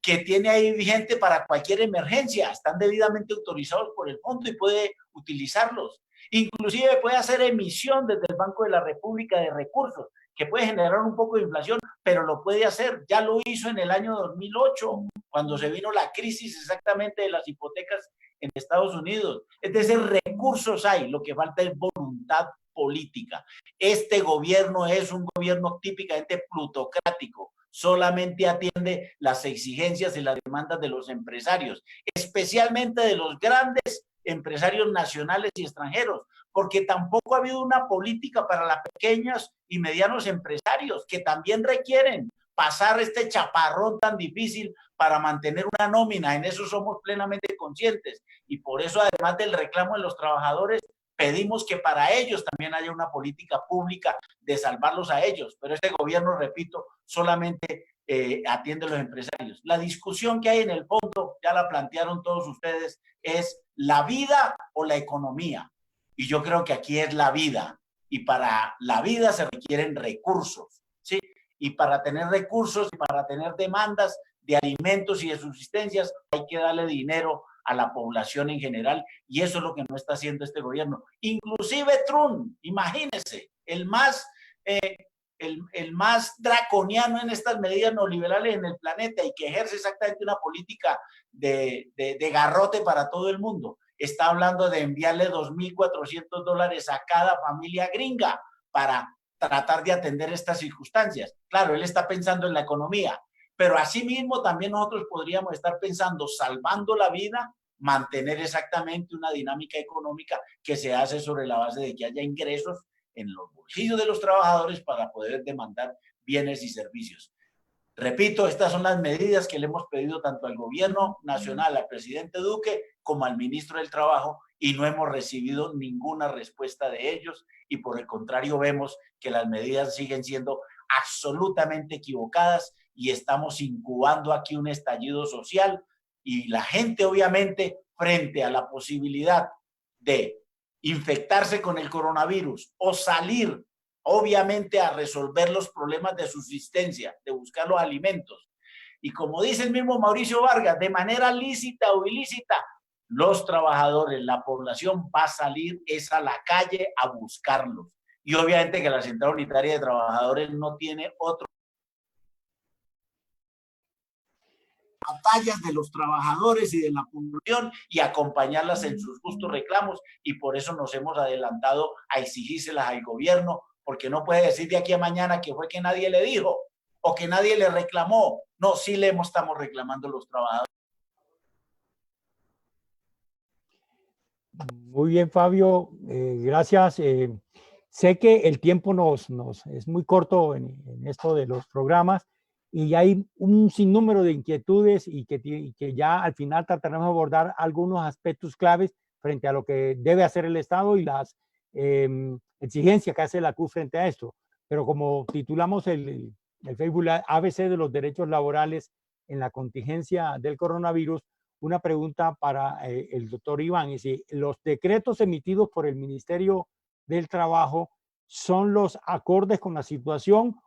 que tiene ahí vigente para cualquier emergencia. Están debidamente autorizados por el fondo y puede utilizarlos. Inclusive puede hacer emisión desde el Banco de la República de recursos, que puede generar un poco de inflación, pero lo puede hacer. Ya lo hizo en el año 2008, cuando se vino la crisis exactamente de las hipotecas en Estados Unidos. Es decir, recursos hay, lo que falta es voluntad política. Este gobierno es un gobierno típicamente plutocrático, solamente atiende las exigencias y las demandas de los empresarios, especialmente de los grandes empresarios nacionales y extranjeros, porque tampoco ha habido una política para los pequeños y medianos empresarios, que también requieren pasar este chaparrón tan difícil para mantener una nómina. En eso somos plenamente conscientes, y por eso, además del reclamo de los trabajadores, pedimos que para ellos también haya una política pública de salvarlos a ellos. Pero este gobierno, repito, solamente atiende a los empresarios. La discusión que hay en el fondo, ya la plantearon todos ustedes, es la vida o la economía. Y yo creo que aquí es la vida. Y para la vida se requieren recursos, ¿sí? Y para tener recursos y para tener demandas de alimentos y de subsistencias, hay que darle dinero a la población en general, y eso es lo que no está haciendo este gobierno. Inclusive Trump, imagínense, el más draconiano en estas medidas neoliberales en el planeta, y que ejerce exactamente una política de garrote para todo el mundo, está hablando de enviarle $2,400 a cada familia gringa para tratar de atender estas circunstancias. Claro, él está pensando en la economía, pero asimismo también nosotros podríamos estar pensando, salvando la vida, mantener exactamente una dinámica económica que se hace sobre la base de que haya ingresos en los bolsillos de los trabajadores para poder demandar bienes y servicios. Repito, estas son las medidas que le hemos pedido tanto al gobierno nacional, al presidente Duque, como al ministro del Trabajo, y no hemos recibido ninguna respuesta de ellos, y por el contrario vemos que las medidas siguen siendo absolutamente equivocadas, y estamos incubando aquí un estallido social, y la gente, obviamente, frente a la posibilidad de infectarse con el coronavirus o salir, obviamente, a resolver los problemas de subsistencia, de buscar los alimentos. Y como dice el mismo Mauricio Vargas, de manera lícita o ilícita, los trabajadores, la población va a salir es a la calle a buscarlos. Y obviamente que la Central Unitaria de Trabajadores no tiene otro batallas de los trabajadores y de la población y acompañarlas en sus justos reclamos, y por eso nos hemos adelantado a exigírselas al gobierno, porque no puede decir de aquí a mañana que fue que nadie le dijo o que nadie le reclamó. No, sí le estamos reclamando a los trabajadores. Muy bien, Fabio, gracias. Sé que el tiempo es muy corto en esto de los programas, y hay un sinnúmero de inquietudes y que ya al final trataremos de abordar algunos aspectos claves frente a lo que debe hacer el Estado y las exigencias que hace la CUT frente a esto. Pero como titulamos el Facebook ABC de los derechos laborales en la contingencia del coronavirus, una pregunta para el doctor Iván: es si los decretos emitidos por el Ministerio del Trabajo son los acordes con la situación,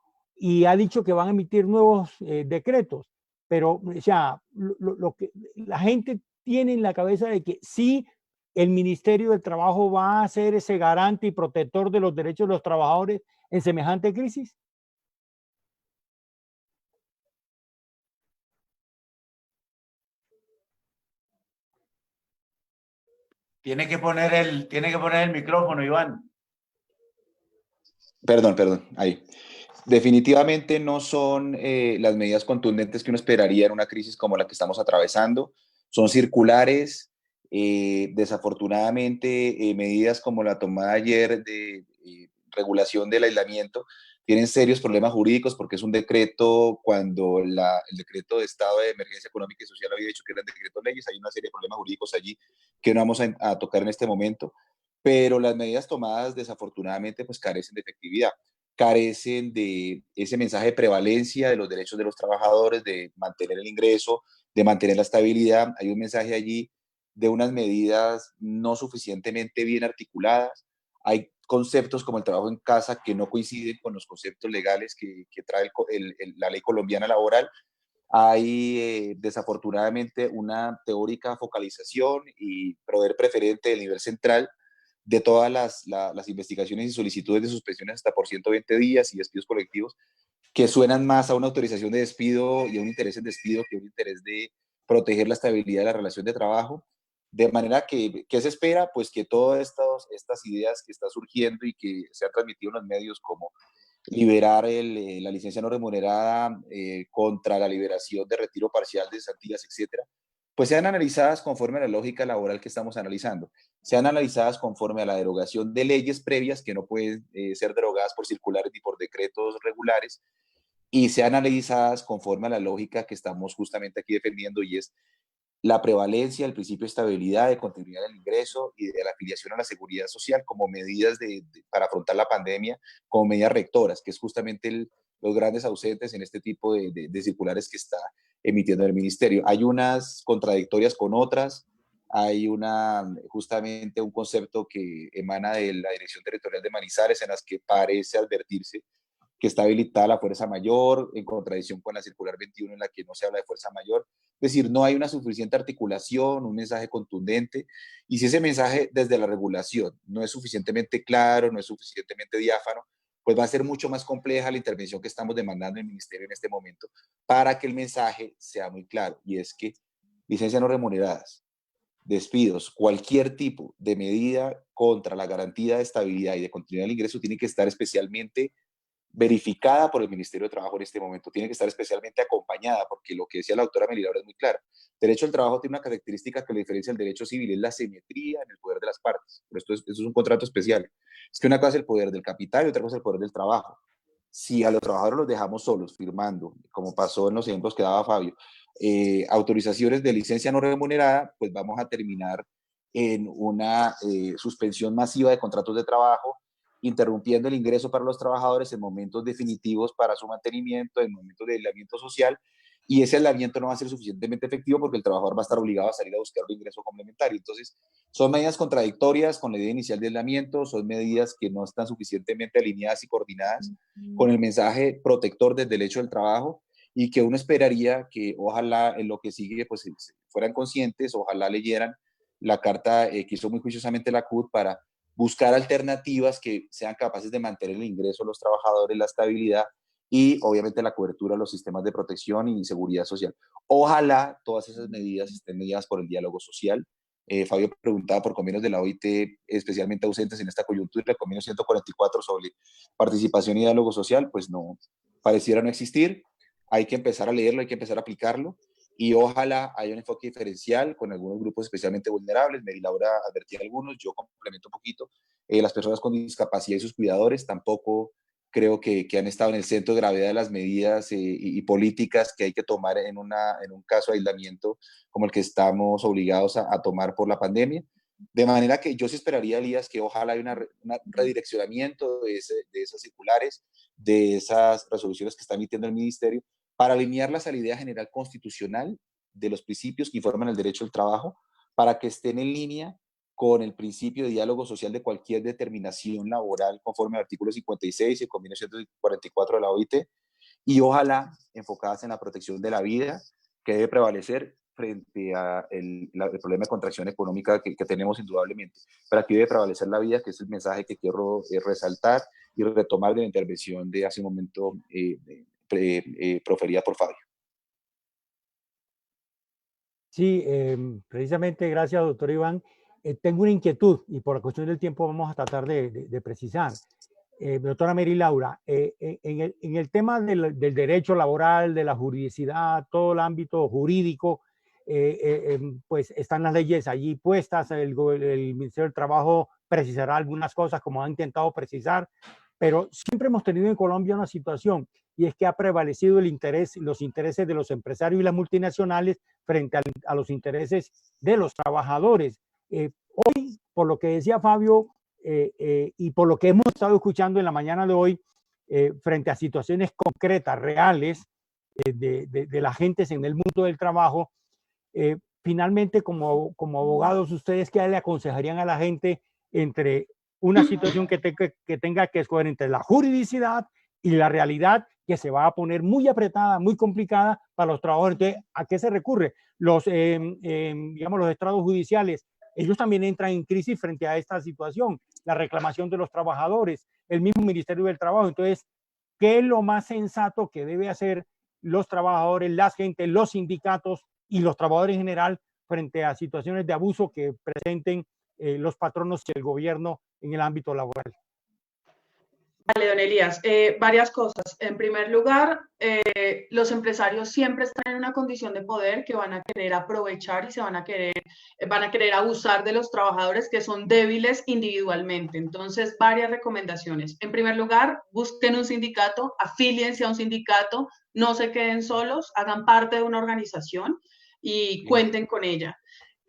y ha dicho que van a emitir nuevos decretos, pero o sea, lo que la gente tiene en la cabeza de que sí, el Ministerio del Trabajo va a ser ese garante y protector de los derechos de los trabajadores en semejante crisis. Tiene que poner el micrófono, Iván. Perdón, ahí. Definitivamente no son las medidas contundentes que uno esperaría en una crisis como la que estamos atravesando. Son circulares, desafortunadamente medidas como la tomada ayer de regulación del aislamiento tienen serios problemas jurídicos, porque es un decreto cuando el decreto de estado de emergencia económica y social había dicho que eran decretos leyes. Hay una serie de problemas jurídicos allí que no vamos a tocar en este momento, pero las medidas tomadas desafortunadamente pues carecen de efectividad, carecen de ese mensaje de prevalencia de los derechos de los trabajadores, de mantener el ingreso, de mantener la estabilidad. Hay un mensaje allí de unas medidas no suficientemente bien articuladas. Hay conceptos como el trabajo en casa que no coinciden con los conceptos legales que trae la ley colombiana laboral. hay desafortunadamente una teórica focalización y poder preferente del nivel central de todas las investigaciones y solicitudes de suspensiones hasta por 120 días y despidos colectivos, que suenan más a una autorización de despido y a un interés en despido que un interés de proteger la estabilidad de la relación de trabajo. De manera que, ¿qué se espera? Pues que todas estas ideas que están surgiendo y que se han transmitido en los medios, como liberar la licencia no remunerada contra la liberación de retiro parcial de cesantías, etcétera, pues sean analizadas conforme a la lógica laboral que estamos analizando, sean analizadas conforme a la derogación de leyes previas que no pueden ser derogadas por circulares ni por decretos regulares, y sean analizadas conforme a la lógica que estamos justamente aquí defendiendo, y es la prevalencia del principio de estabilidad, de continuidad del ingreso y de la afiliación a la seguridad social como medidas para afrontar la pandemia, como medidas rectoras, que es justamente los grandes ausentes en este tipo de circulares que está emitiendo el ministerio. Hay unas contradictorias con otras, hay justamente un concepto que emana de la Dirección Territorial de Manizales, en las que parece advertirse que está habilitada la fuerza mayor, en contradicción con la circular 21 en la que no se habla de fuerza mayor. Es decir, no hay una suficiente articulación, un mensaje contundente, y si ese mensaje desde la regulación no es suficientemente claro, no es suficientemente diáfano, pues va a ser mucho más compleja la intervención que estamos demandando en el ministerio en este momento para que el mensaje sea muy claro, y es que licencias no remuneradas, despidos, cualquier tipo de medida contra la garantía de estabilidad y de continuidad del ingreso tiene que estar especialmente verificada por el Ministerio de Trabajo en este momento, tiene que estar especialmente acompañada, porque lo que decía la doctora Melilaura es muy claro. El derecho al trabajo tiene una característica que le diferencia del derecho civil, es la simetría en el poder de las partes. Pero esto es un contrato especial. Es que una cosa es el poder del capital y otra cosa es el poder del trabajo. Si a los trabajadores los dejamos solos, firmando, como pasó en los ejemplos que daba Fabio, autorizaciones de licencia no remunerada, pues vamos a terminar en una suspensión masiva de contratos de trabajo, interrumpiendo el ingreso para los trabajadores en momentos definitivos para su mantenimiento, en momentos de aislamiento social, y ese aislamiento no va a ser suficientemente efectivo porque el trabajador va a estar obligado a salir a buscar un ingreso complementario. Entonces, son medidas contradictorias con la idea inicial de aislamiento, son medidas que no están suficientemente alineadas y coordinadas con el mensaje protector del derecho al trabajo, y que uno esperaría que ojalá en lo que sigue pues fueran conscientes, ojalá leyeran la carta que hizo muy juiciosamente la CUT para buscar alternativas que sean capaces de mantener el ingreso de los trabajadores, la estabilidad y obviamente la cobertura de los sistemas de protección y seguridad social. Ojalá todas esas medidas estén mediadas por el diálogo social. Fabio preguntaba por convenios de la OIT especialmente ausentes en esta coyuntura. El convenio 144 sobre participación y diálogo social, pues no, pareciera no existir. Hay que empezar a leerlo, hay que empezar a aplicarlo, y ojalá haya un enfoque diferencial con algunos grupos especialmente vulnerables. Merilaura advertía algunos, yo complemento un poquito. Las personas con discapacidad y sus cuidadores tampoco creo que han estado en el centro de gravedad de las medidas y políticas que hay que tomar en un caso de aislamiento como el que estamos obligados a tomar por la pandemia. De manera que yo sí esperaría, Elías, que ojalá haya un redireccionamiento de esas circulares, de esas resoluciones que está emitiendo el ministerio, para alinearlas a la idea general constitucional de los principios que informan el derecho al trabajo, para que estén en línea con el principio de diálogo social de cualquier determinación laboral conforme al artículo 56 y el convenio 144 de la OIT, y ojalá enfocadas en la protección de la vida, que debe prevalecer frente al problema de contracción económica que tenemos indudablemente. Pero aquí debe prevalecer la vida, que es el mensaje que quiero resaltar y retomar de la intervención de hace un momento proferida por Fabio. Sí, precisamente gracias, doctor Iván. Tengo una inquietud y por la cuestión del tiempo vamos a tratar de precisar. Doctora Merilaura, en el tema del derecho laboral, de la juridicidad, todo el ámbito jurídico, pues están las leyes allí puestas, el Ministerio del Trabajo precisará algunas cosas como ha intentado precisar, pero siempre hemos tenido en Colombia una situación, y es que ha prevalecido los intereses de los empresarios y las multinacionales frente a los intereses de los trabajadores. Hoy, por lo que decía Fabio, y por lo que hemos estado escuchando en la mañana de hoy, frente a situaciones concretas, reales, de las gentes en el mundo del trabajo, finalmente, como abogados, ¿ustedes qué le aconsejarían a la gente entre una situación que tenga que escoger entre la juridicidad y la realidad que se va a poner muy apretada, muy complicada para los trabajadores. Entonces, ¿a qué se recurre? Digamos, los estrados judiciales, ellos también entran en crisis frente a esta situación, la reclamación de los trabajadores, el mismo Ministerio del Trabajo. Entonces, ¿qué es lo más sensato que debe hacer los trabajadores, las gentes, los sindicatos y los trabajadores en general frente a situaciones de abuso que presenten los patronos y el gobierno en el ámbito laboral? Vale, don Elías, varias cosas. En primer lugar, los empresarios siempre están en una condición de poder que van a querer aprovechar y van a querer abusar de los trabajadores que son débiles individualmente. Entonces, varias recomendaciones. En primer lugar, busquen un sindicato, afíliense a un sindicato, no se queden solos, hagan parte de una organización y cuenten con ella.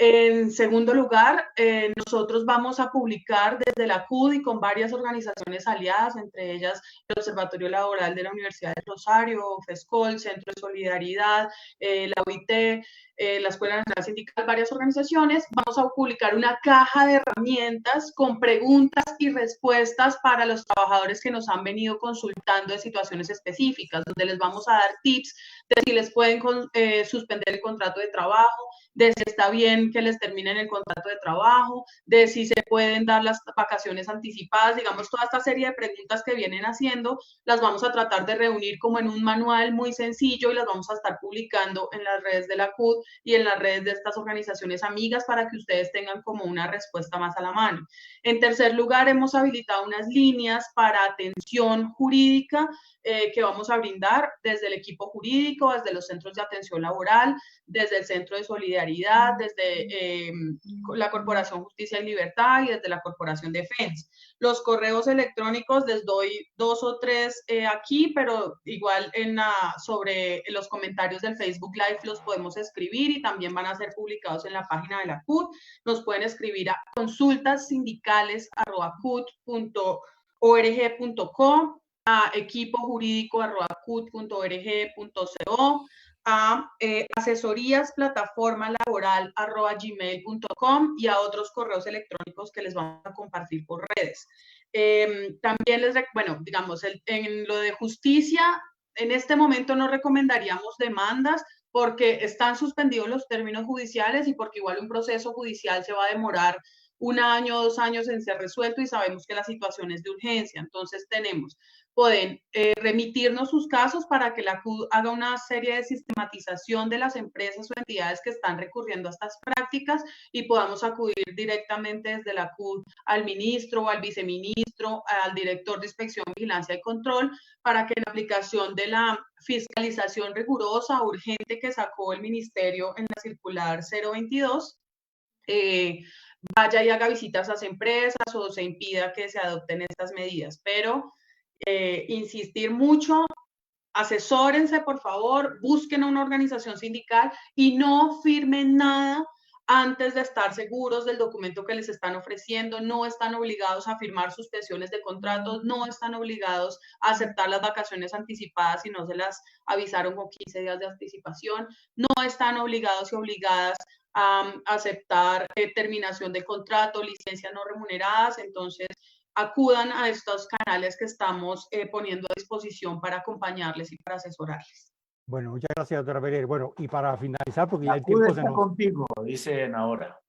En segundo lugar, nosotros vamos a publicar desde la CUD y con varias organizaciones aliadas, entre ellas el Observatorio Laboral de la Universidad de Rosario, FESCOL, Centro de Solidaridad, la OIT, la Escuela Nacional Sindical, varias organizaciones. Vamos a publicar una caja de herramientas con preguntas y respuestas para los trabajadores que nos han venido consultando de situaciones específicas, donde les vamos a dar tips de si les pueden suspender el contrato de trabajo, de si está bien que les terminen el contrato de trabajo, de si se pueden dar las vacaciones anticipadas, digamos, toda esta serie de preguntas que vienen haciendo, las vamos a tratar de reunir como en un manual muy sencillo y las vamos a estar publicando en las redes de la CUT y en las redes de estas organizaciones amigas para que ustedes tengan como una respuesta más a la mano. En tercer lugar, hemos habilitado unas líneas para atención jurídica que vamos a brindar desde el equipo jurídico, desde los centros de atención laboral, desde el Centro de Solidaridad, desde la Corporación Justicia y Libertad y desde la Corporación Defensa. Los correos electrónicos les doy 2 o 3 aquí, pero igual sobre los comentarios del Facebook Live los podemos escribir y también van a ser publicados en la página de la CUT. Nos pueden escribir a consultassindicales@cut.org.co, a equipojurídico@cut.org.co, a asesoríasplataformalaboral@gmail.com y a otros correos electrónicos que les vamos a compartir por redes. También digamos, en lo de justicia, en este momento no recomendaríamos demandas porque están suspendidos los términos judiciales y porque igual un proceso judicial se va a demorar 1 año, 2 años en ser resuelto y sabemos que la situación es de urgencia. Entonces pueden remitirnos sus casos para que la CUD haga una serie de sistematización de las empresas o entidades que están recurriendo a estas prácticas y podamos acudir directamente desde la CUD al ministro o al viceministro, al director de Inspección, Vigilancia y Control, para que en aplicación de la fiscalización rigurosa, urgente que sacó el ministerio en la circular 022, vaya y haga visitas a las empresas o se impida que se adopten estas medidas. Pero insistir mucho, asesórense por favor, busquen una organización sindical y no firmen nada antes de estar seguros del documento que les están ofreciendo. No están obligados a firmar suspensiones de contratos, no están obligados a aceptar las vacaciones anticipadas si no se las avisaron con 15 días de anticipación, no están obligados y obligadas a aceptar terminación de contrato, licencias no remuneradas. Entonces, acudan a estos canales que estamos poniendo a disposición para acompañarles y para asesorarles. Bueno, muchas gracias, doctora Pereira. Bueno, y para finalizar, porque ya el tiempo tiempo se nos... contigo, dicen ahora.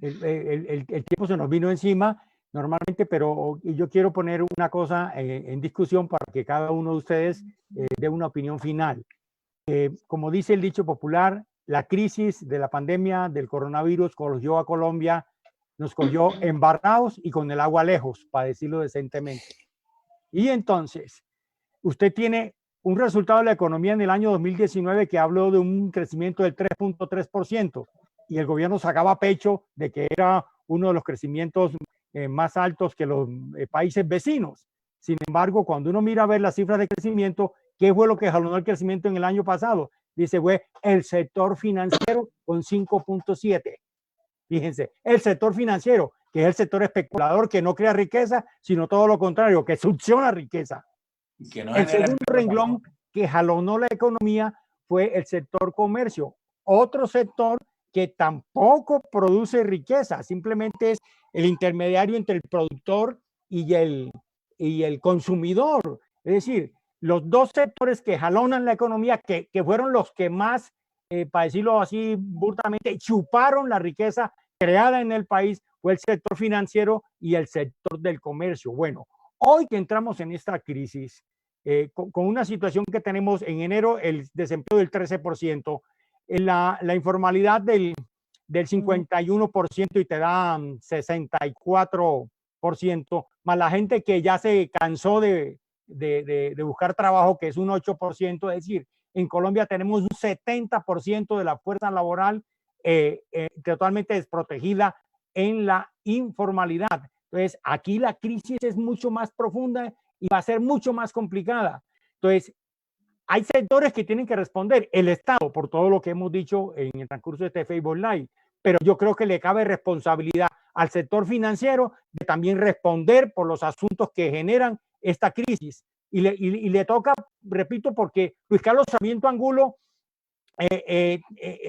El tiempo se nos vino encima normalmente, pero yo quiero poner una cosa en discusión para que cada uno de ustedes dé una opinión final. Como dice el dicho popular, la crisis de la pandemia del coronavirus cogió a Colombia, nos cogió embarrados y con el agua lejos, para decirlo decentemente. Y entonces, usted tiene un resultado de la economía en el año 2019 que habló de un crecimiento del 3.3% y el gobierno sacaba pecho de que era uno de los crecimientos más altos que los países vecinos. Sin embargo, cuando uno mira a ver las cifras de crecimiento, ¿qué fue lo que jalonó el crecimiento en el año pasado? Dice, fue el sector financiero con 5.7. Fíjense, el sector financiero, que es el sector especulador que no crea riqueza, sino todo lo contrario, que succiona riqueza. Que no el segundo renglón que jalonó la economía fue el sector comercio, otro sector que tampoco produce riqueza, simplemente es el intermediario entre el productor y el consumidor. Es decir, los dos sectores que jalonan la economía, que fueron los que más, para decirlo así burtamente, chuparon la riqueza creada en el país, fue el sector financiero y el sector del comercio. Bueno, hoy que entramos en esta crisis, con una situación que tenemos en enero, el desempleo del 13%, la informalidad del 51% y te dan 64%, más la gente que ya se cansó de buscar trabajo, que es un 8%, es decir, en Colombia tenemos un 70% de la fuerza laboral totalmente desprotegida en la informalidad. Entonces, aquí la crisis es mucho más profunda y va a ser mucho más complicada. Entonces, hay sectores que tienen que responder, el Estado, por todo lo que hemos dicho en el transcurso de este Facebook Live, pero yo creo que le cabe responsabilidad al sector financiero de también responder por los asuntos que generan esta crisis. Y le toca, repito, porque Luis Carlos Sarmiento Angulo,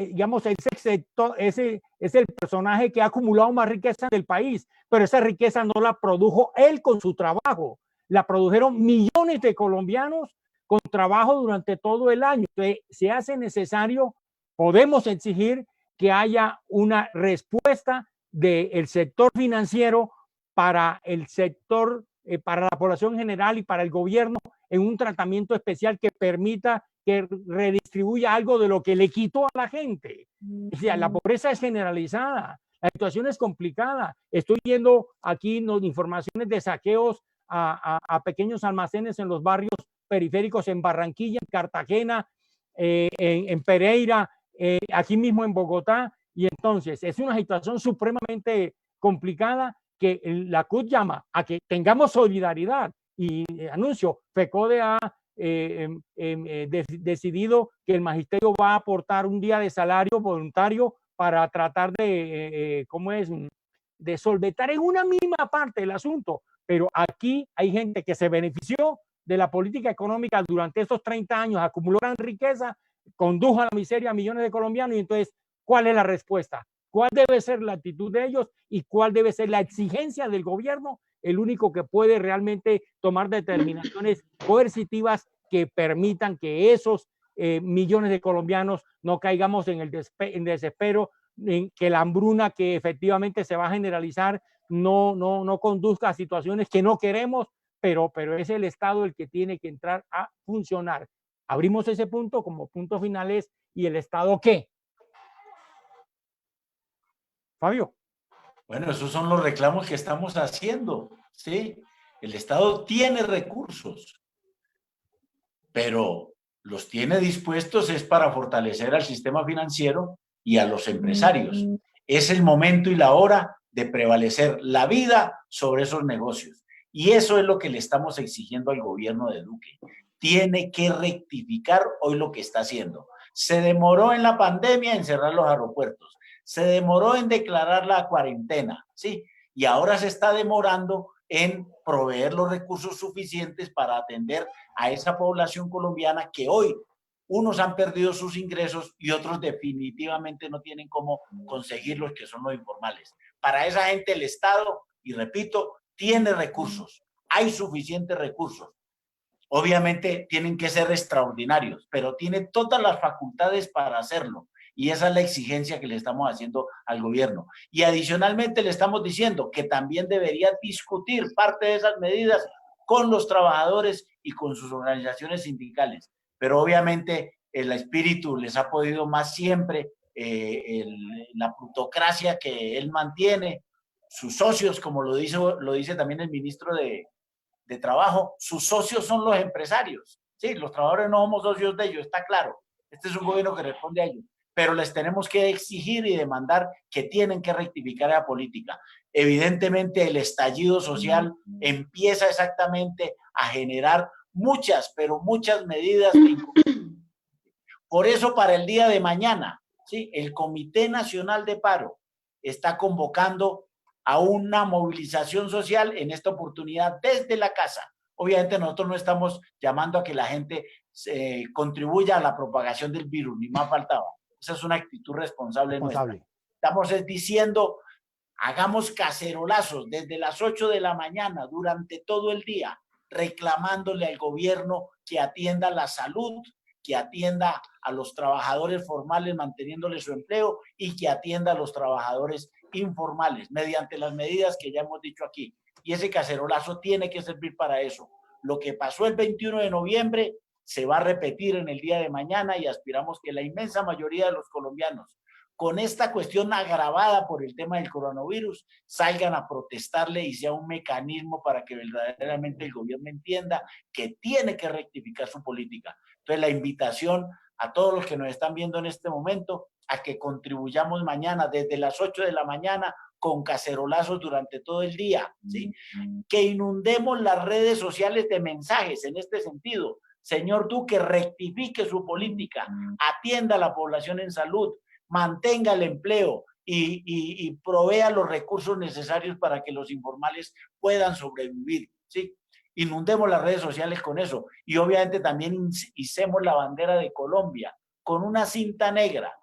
digamos, ese es el personaje que ha acumulado más riqueza del país, pero esa riqueza no la produjo él con su trabajo, la produjeron millones de colombianos con trabajo durante todo el año. Entonces, se hace necesario, podemos exigir que haya una respuesta del sector financiero para el sector, para la población general y para el gobierno, en un tratamiento especial que permita que redistribuya algo de lo que le quitó a la gente. O sea, la pobreza es generalizada, la situación es complicada. Estoy viendo aquí informaciones de saqueos a pequeños almacenes en los barrios periféricos en Barranquilla, en Cartagena, en Pereira, aquí mismo en Bogotá. Y entonces es una situación supremamente complicada que la CUT llama a que tengamos solidaridad. Y anuncio, FECODE ha decidido que el magisterio va a aportar un día de salario voluntario para tratar de, de solventar en una mínima parte el asunto. Pero aquí hay gente que se benefició de la política económica durante estos 30 años, acumuló gran riqueza, condujo a la miseria a millones de colombianos. Y entonces, ¿cuál es la respuesta? ¿Cuál debe ser la actitud de ellos y cuál debe ser la exigencia del gobierno? El único que puede realmente tomar determinaciones coercitivas que permitan que esos millones de colombianos no caigamos en el desespero, en que la hambruna que efectivamente se va a generalizar no conduzca a situaciones que no queremos, pero es el Estado el que tiene que entrar a funcionar. Abrimos ese punto como punto finales. ¿Y el Estado qué? Fabio. Bueno, esos son los reclamos que estamos haciendo, ¿sí? El Estado tiene recursos, pero los tiene dispuestos es para fortalecer al sistema financiero y a los empresarios. Es el momento y la hora de prevalecer la vida sobre esos negocios. Y eso es lo que le estamos exigiendo al gobierno de Duque. Tiene que rectificar hoy lo que está haciendo. Se demoró en la pandemia en cerrar los aeropuertos. Se demoró en declarar la cuarentena, ¿sí? Y ahora se está demorando en proveer los recursos suficientes para atender a esa población colombiana que hoy unos han perdido sus ingresos y otros definitivamente no tienen cómo conseguirlos, que son los informales. Para esa gente el Estado, y repito, tiene recursos, hay suficientes recursos. Obviamente tienen que ser extraordinarios, pero tiene todas las facultades para hacerlo. Y esa es la exigencia que le estamos haciendo al gobierno. Y adicionalmente le estamos diciendo que también debería discutir parte de esas medidas con los trabajadores y con sus organizaciones sindicales. Pero obviamente el espíritu les ha podido más siempre, la plutocracia que él mantiene, sus socios, como lo dice también el ministro de Trabajo, sus socios son los empresarios. Sí, los trabajadores no somos socios de ellos, está claro. Este es un gobierno que responde a ellos, pero les tenemos que exigir y demandar que tienen que rectificar la política. Evidentemente el estallido social empieza exactamente a generar muchas, pero muchas medidas. Por eso para el día de mañana, ¿sí? El Comité Nacional de Paro está convocando a una movilización social, en esta oportunidad desde la casa. Obviamente nosotros no estamos llamando a que la gente contribuya a la propagación del virus, ni más faltaba. Esa es una actitud responsable nuestra. Estamos diciendo, hagamos cacerolazos desde las 8 de la mañana durante todo el día, reclamándole al gobierno que atienda la salud, que atienda a los trabajadores formales manteniéndoles su empleo y que atienda a los trabajadores informales mediante las medidas que ya hemos dicho aquí. Y ese cacerolazo tiene que servir para eso. Lo que pasó el 21 de noviembre se va a repetir en el día de mañana y aspiramos que la inmensa mayoría de los colombianos, con esta cuestión agravada por el tema del coronavirus, salgan a protestarle y sea un mecanismo para que verdaderamente el gobierno entienda que tiene que rectificar su política. Entonces, la invitación a todos los que nos están viendo en este momento a que contribuyamos mañana desde las 8 de la mañana con cacerolazos durante todo el día, ¿sí? Que inundemos las redes sociales de mensajes en este sentido. Señor Duque, rectifique su política, atienda a la población en salud, mantenga el empleo y provea los recursos necesarios para que los informales puedan sobrevivir, ¿sí? Inundemos las redes sociales con eso y obviamente también hicemos la bandera de Colombia con una cinta negra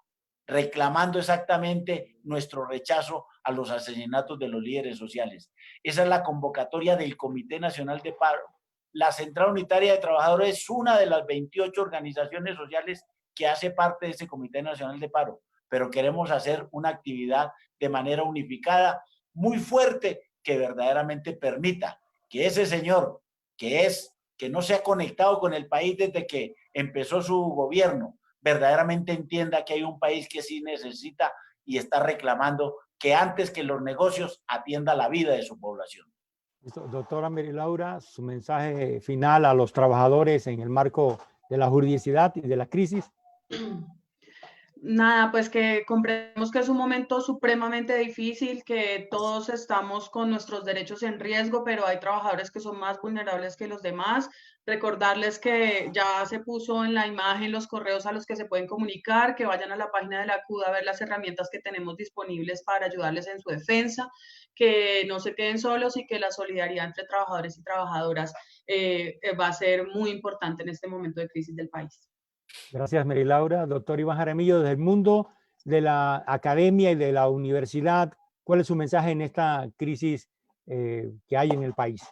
reclamando exactamente nuestro rechazo a los asesinatos de los líderes sociales. Esa es la convocatoria del Comité Nacional de Paro. La Central Unitaria de Trabajadores es una de las 28 organizaciones sociales que hace parte de ese Comité Nacional de Paro, pero queremos hacer una actividad de manera unificada, muy fuerte, que verdaderamente permita que ese señor que no se ha conectado con el país desde que empezó su gobierno, verdaderamente entienda que hay un país que sí necesita y está reclamando que antes que los negocios atienda la vida de su población. Doctora Mary Laura, su mensaje final a los trabajadores en el marco de la juridicidad y de la crisis. Nada, pues que comprendemos que es un momento supremamente difícil, que todos estamos con nuestros derechos en riesgo, pero hay trabajadores que son más vulnerables que los demás. Recordarles que ya se puso en la imagen los correos a los que se pueden comunicar, que vayan a la página de la CUDA a ver las herramientas que tenemos disponibles para ayudarles en su defensa, que no se queden solos y que la solidaridad entre trabajadores y trabajadoras va a ser muy importante en este momento de crisis del país. Gracias, Mary Laura. Doctor Iván Jaramillo, desde el mundo de la academia y de la universidad, ¿cuál es su mensaje en esta crisis que hay en el país?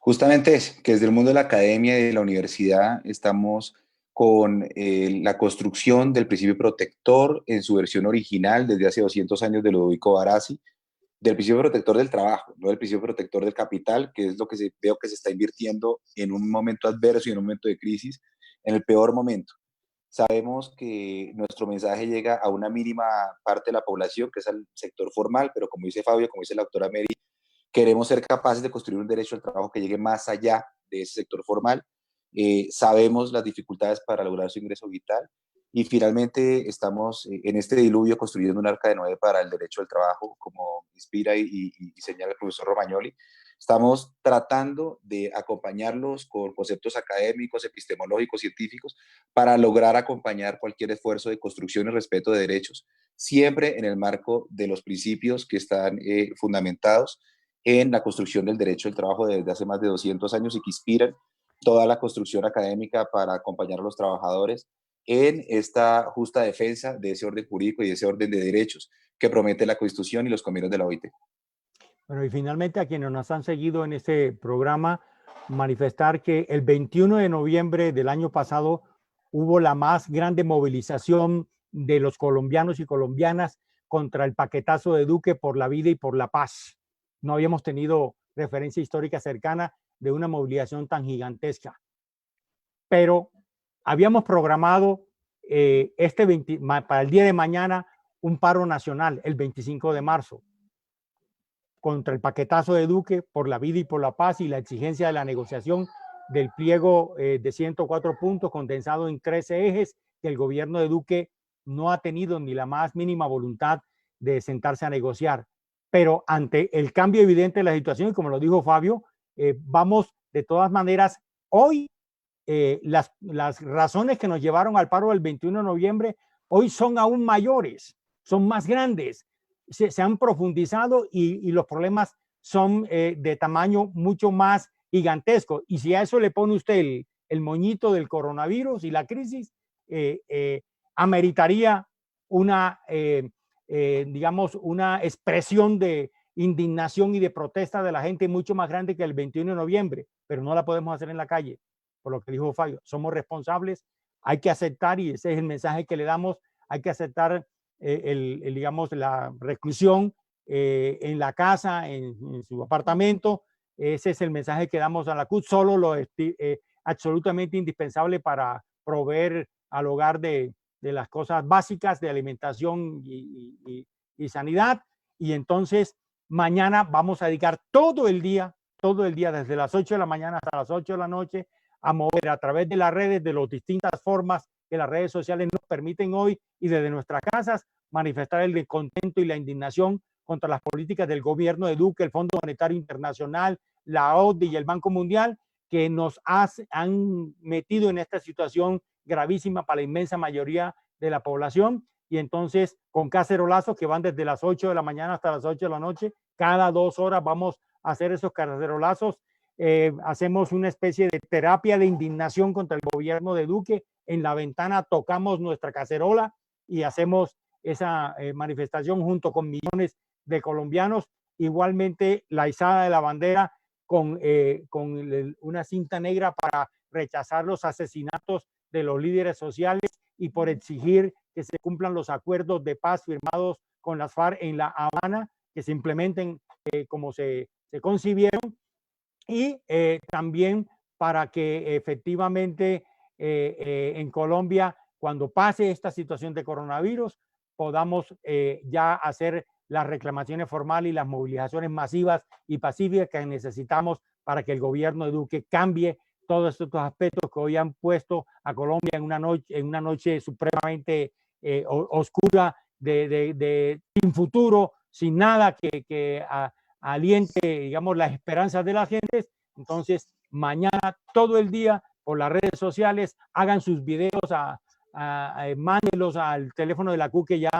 Justamente es que desde el mundo de la academia y de la universidad estamos con la construcción del principio protector en su versión original desde hace 200 años de Ludovico Barassi, del principio protector del trabajo, no del principio protector del capital, que es lo que veo que se está invirtiendo en un momento adverso y en un momento de crisis, en el peor momento. Sabemos que nuestro mensaje llega a una mínima parte de la población, que es al sector formal, pero como dice Fabio, como dice la doctora Mary, queremos ser capaces de construir un derecho al trabajo que llegue más allá de ese sector formal. Sabemos las dificultades para lograr su ingreso vital y finalmente estamos en este diluvio construyendo un arca de Noé para el derecho al trabajo, como inspira y señala el profesor Romagnoli. Estamos tratando de acompañarlos con conceptos académicos, epistemológicos, científicos, para lograr acompañar cualquier esfuerzo de construcción y respeto de derechos, siempre en el marco de los principios que están fundamentados en la construcción del derecho al trabajo desde hace más de 200 años y que inspiran toda la construcción académica para acompañar a los trabajadores en esta justa defensa de ese orden jurídico y de ese orden de derechos que promete la Constitución y los convenios de la OIT. Bueno, y finalmente a quienes nos han seguido en este programa, manifestar que el 21 de noviembre del año pasado hubo la más grande movilización de los colombianos y colombianas contra el paquetazo de Duque por la vida y por la paz. No habíamos tenido referencia histórica cercana de una movilización tan gigantesca. Pero habíamos programado para el día de mañana un paro nacional, el 25 de marzo, contra el paquetazo de Duque por la vida y por la paz y la exigencia de la negociación del pliego de 104 puntos condensado en 13 ejes que el gobierno de Duque no ha tenido ni la más mínima voluntad de sentarse a negociar. Pero ante el cambio evidente de la situación, y como lo dijo Fabio, vamos de todas maneras hoy, las razones que nos llevaron al paro del 21 de noviembre hoy son aún mayores, son más grandes, se han profundizado y los problemas son de tamaño mucho más gigantesco. Y si a eso le pone usted el moñito del coronavirus y la crisis, ameritaría una, digamos, una expresión de indignación y de protesta de la gente mucho más grande que el 21 de noviembre, pero no la podemos hacer en la calle, por lo que dijo Fabio. Somos responsables, hay que aceptar, y ese es el mensaje que le damos, hay que aceptar digamos, la reclusión en la casa, en su apartamento. Ese es el mensaje que damos a la CUT, solo lo absolutamente indispensable para proveer al hogar de las cosas básicas de alimentación y sanidad. Y entonces mañana vamos a dedicar todo el día, desde las 8 de la mañana hasta las 8 de la noche, a mover a través de las redes, de las distintas formas que las redes sociales nos permiten hoy, y desde nuestras casas manifestar el descontento y la indignación contra las políticas del gobierno de Duque, el Fondo Monetario Internacional, la OCDE y el Banco Mundial, que nos han metido en esta situación gravísima para la inmensa mayoría de la población. Y entonces, con cacerolazos que van desde las 8 de la mañana hasta las 8 de la noche, cada 2 horas vamos a hacer esos cacerolazos. Hacemos una especie de terapia de indignación contra el gobierno de Duque. En la ventana tocamos nuestra cacerola y hacemos esa manifestación junto con millones de colombianos. Igualmente, la izada de la bandera con una cinta negra para rechazar los asesinatos de los líderes sociales y por exigir que se cumplan los acuerdos de paz firmados con las FARC en La Habana, que se implementen como se concibieron. Y también para que efectivamente en Colombia, cuando pase esta situación de coronavirus, podamos ya hacer las reclamaciones formales y las movilizaciones masivas y pacíficas que necesitamos para que el gobierno de Duque cambie todos estos aspectos que hoy han puesto a Colombia en una noche supremamente oscura, sin futuro, sin nada que aliente, digamos, las esperanzas de las gentes. Entonces, mañana todo el día por las redes sociales, hagan sus videos, mándenlos al teléfono de la CUT, que ya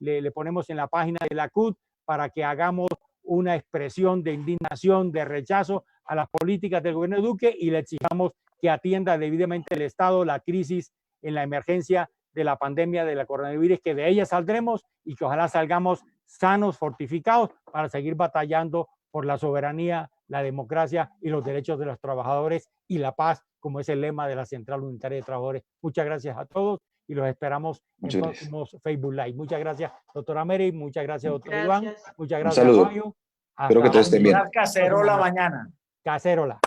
le ponemos en la página de la CUT, para que hagamos una expresión de indignación, de rechazo a las políticas del gobierno de Duque, y le exijamos que atienda debidamente el Estado la crisis en la emergencia de la pandemia de la coronavirus, que de ella saldremos y que ojalá salgamos sanos, fortificados, para seguir batallando por la soberanía, la democracia y los derechos de los trabajadores y la paz, como es el lema de la Central Unitaria de Trabajadores. Muchas gracias a todos y los esperamos en próximos Facebook Live. Muchas gracias, doctora Mary. Muchas gracias, doctor Iván. Muchas gracias, Fabio. Espero que todos estén bien. Cacerola mañana. Cacerola.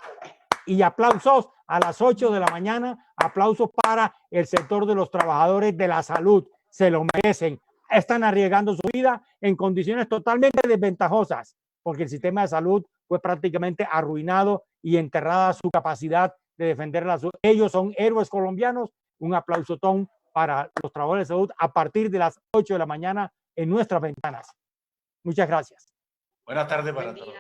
Y aplausos a las 8 de la mañana, aplausos para el sector de los trabajadores de la salud. Se lo merecen. Están arriesgando su vida en condiciones totalmente desventajosas, porque el sistema de salud fue prácticamente arruinado y enterrada su capacidad de defender la salud. Ellos son héroes colombianos. Un aplausotón para los trabajadores de salud a partir de las 8 de la mañana en nuestras ventanas. Muchas gracias. Buenas tardes para todos.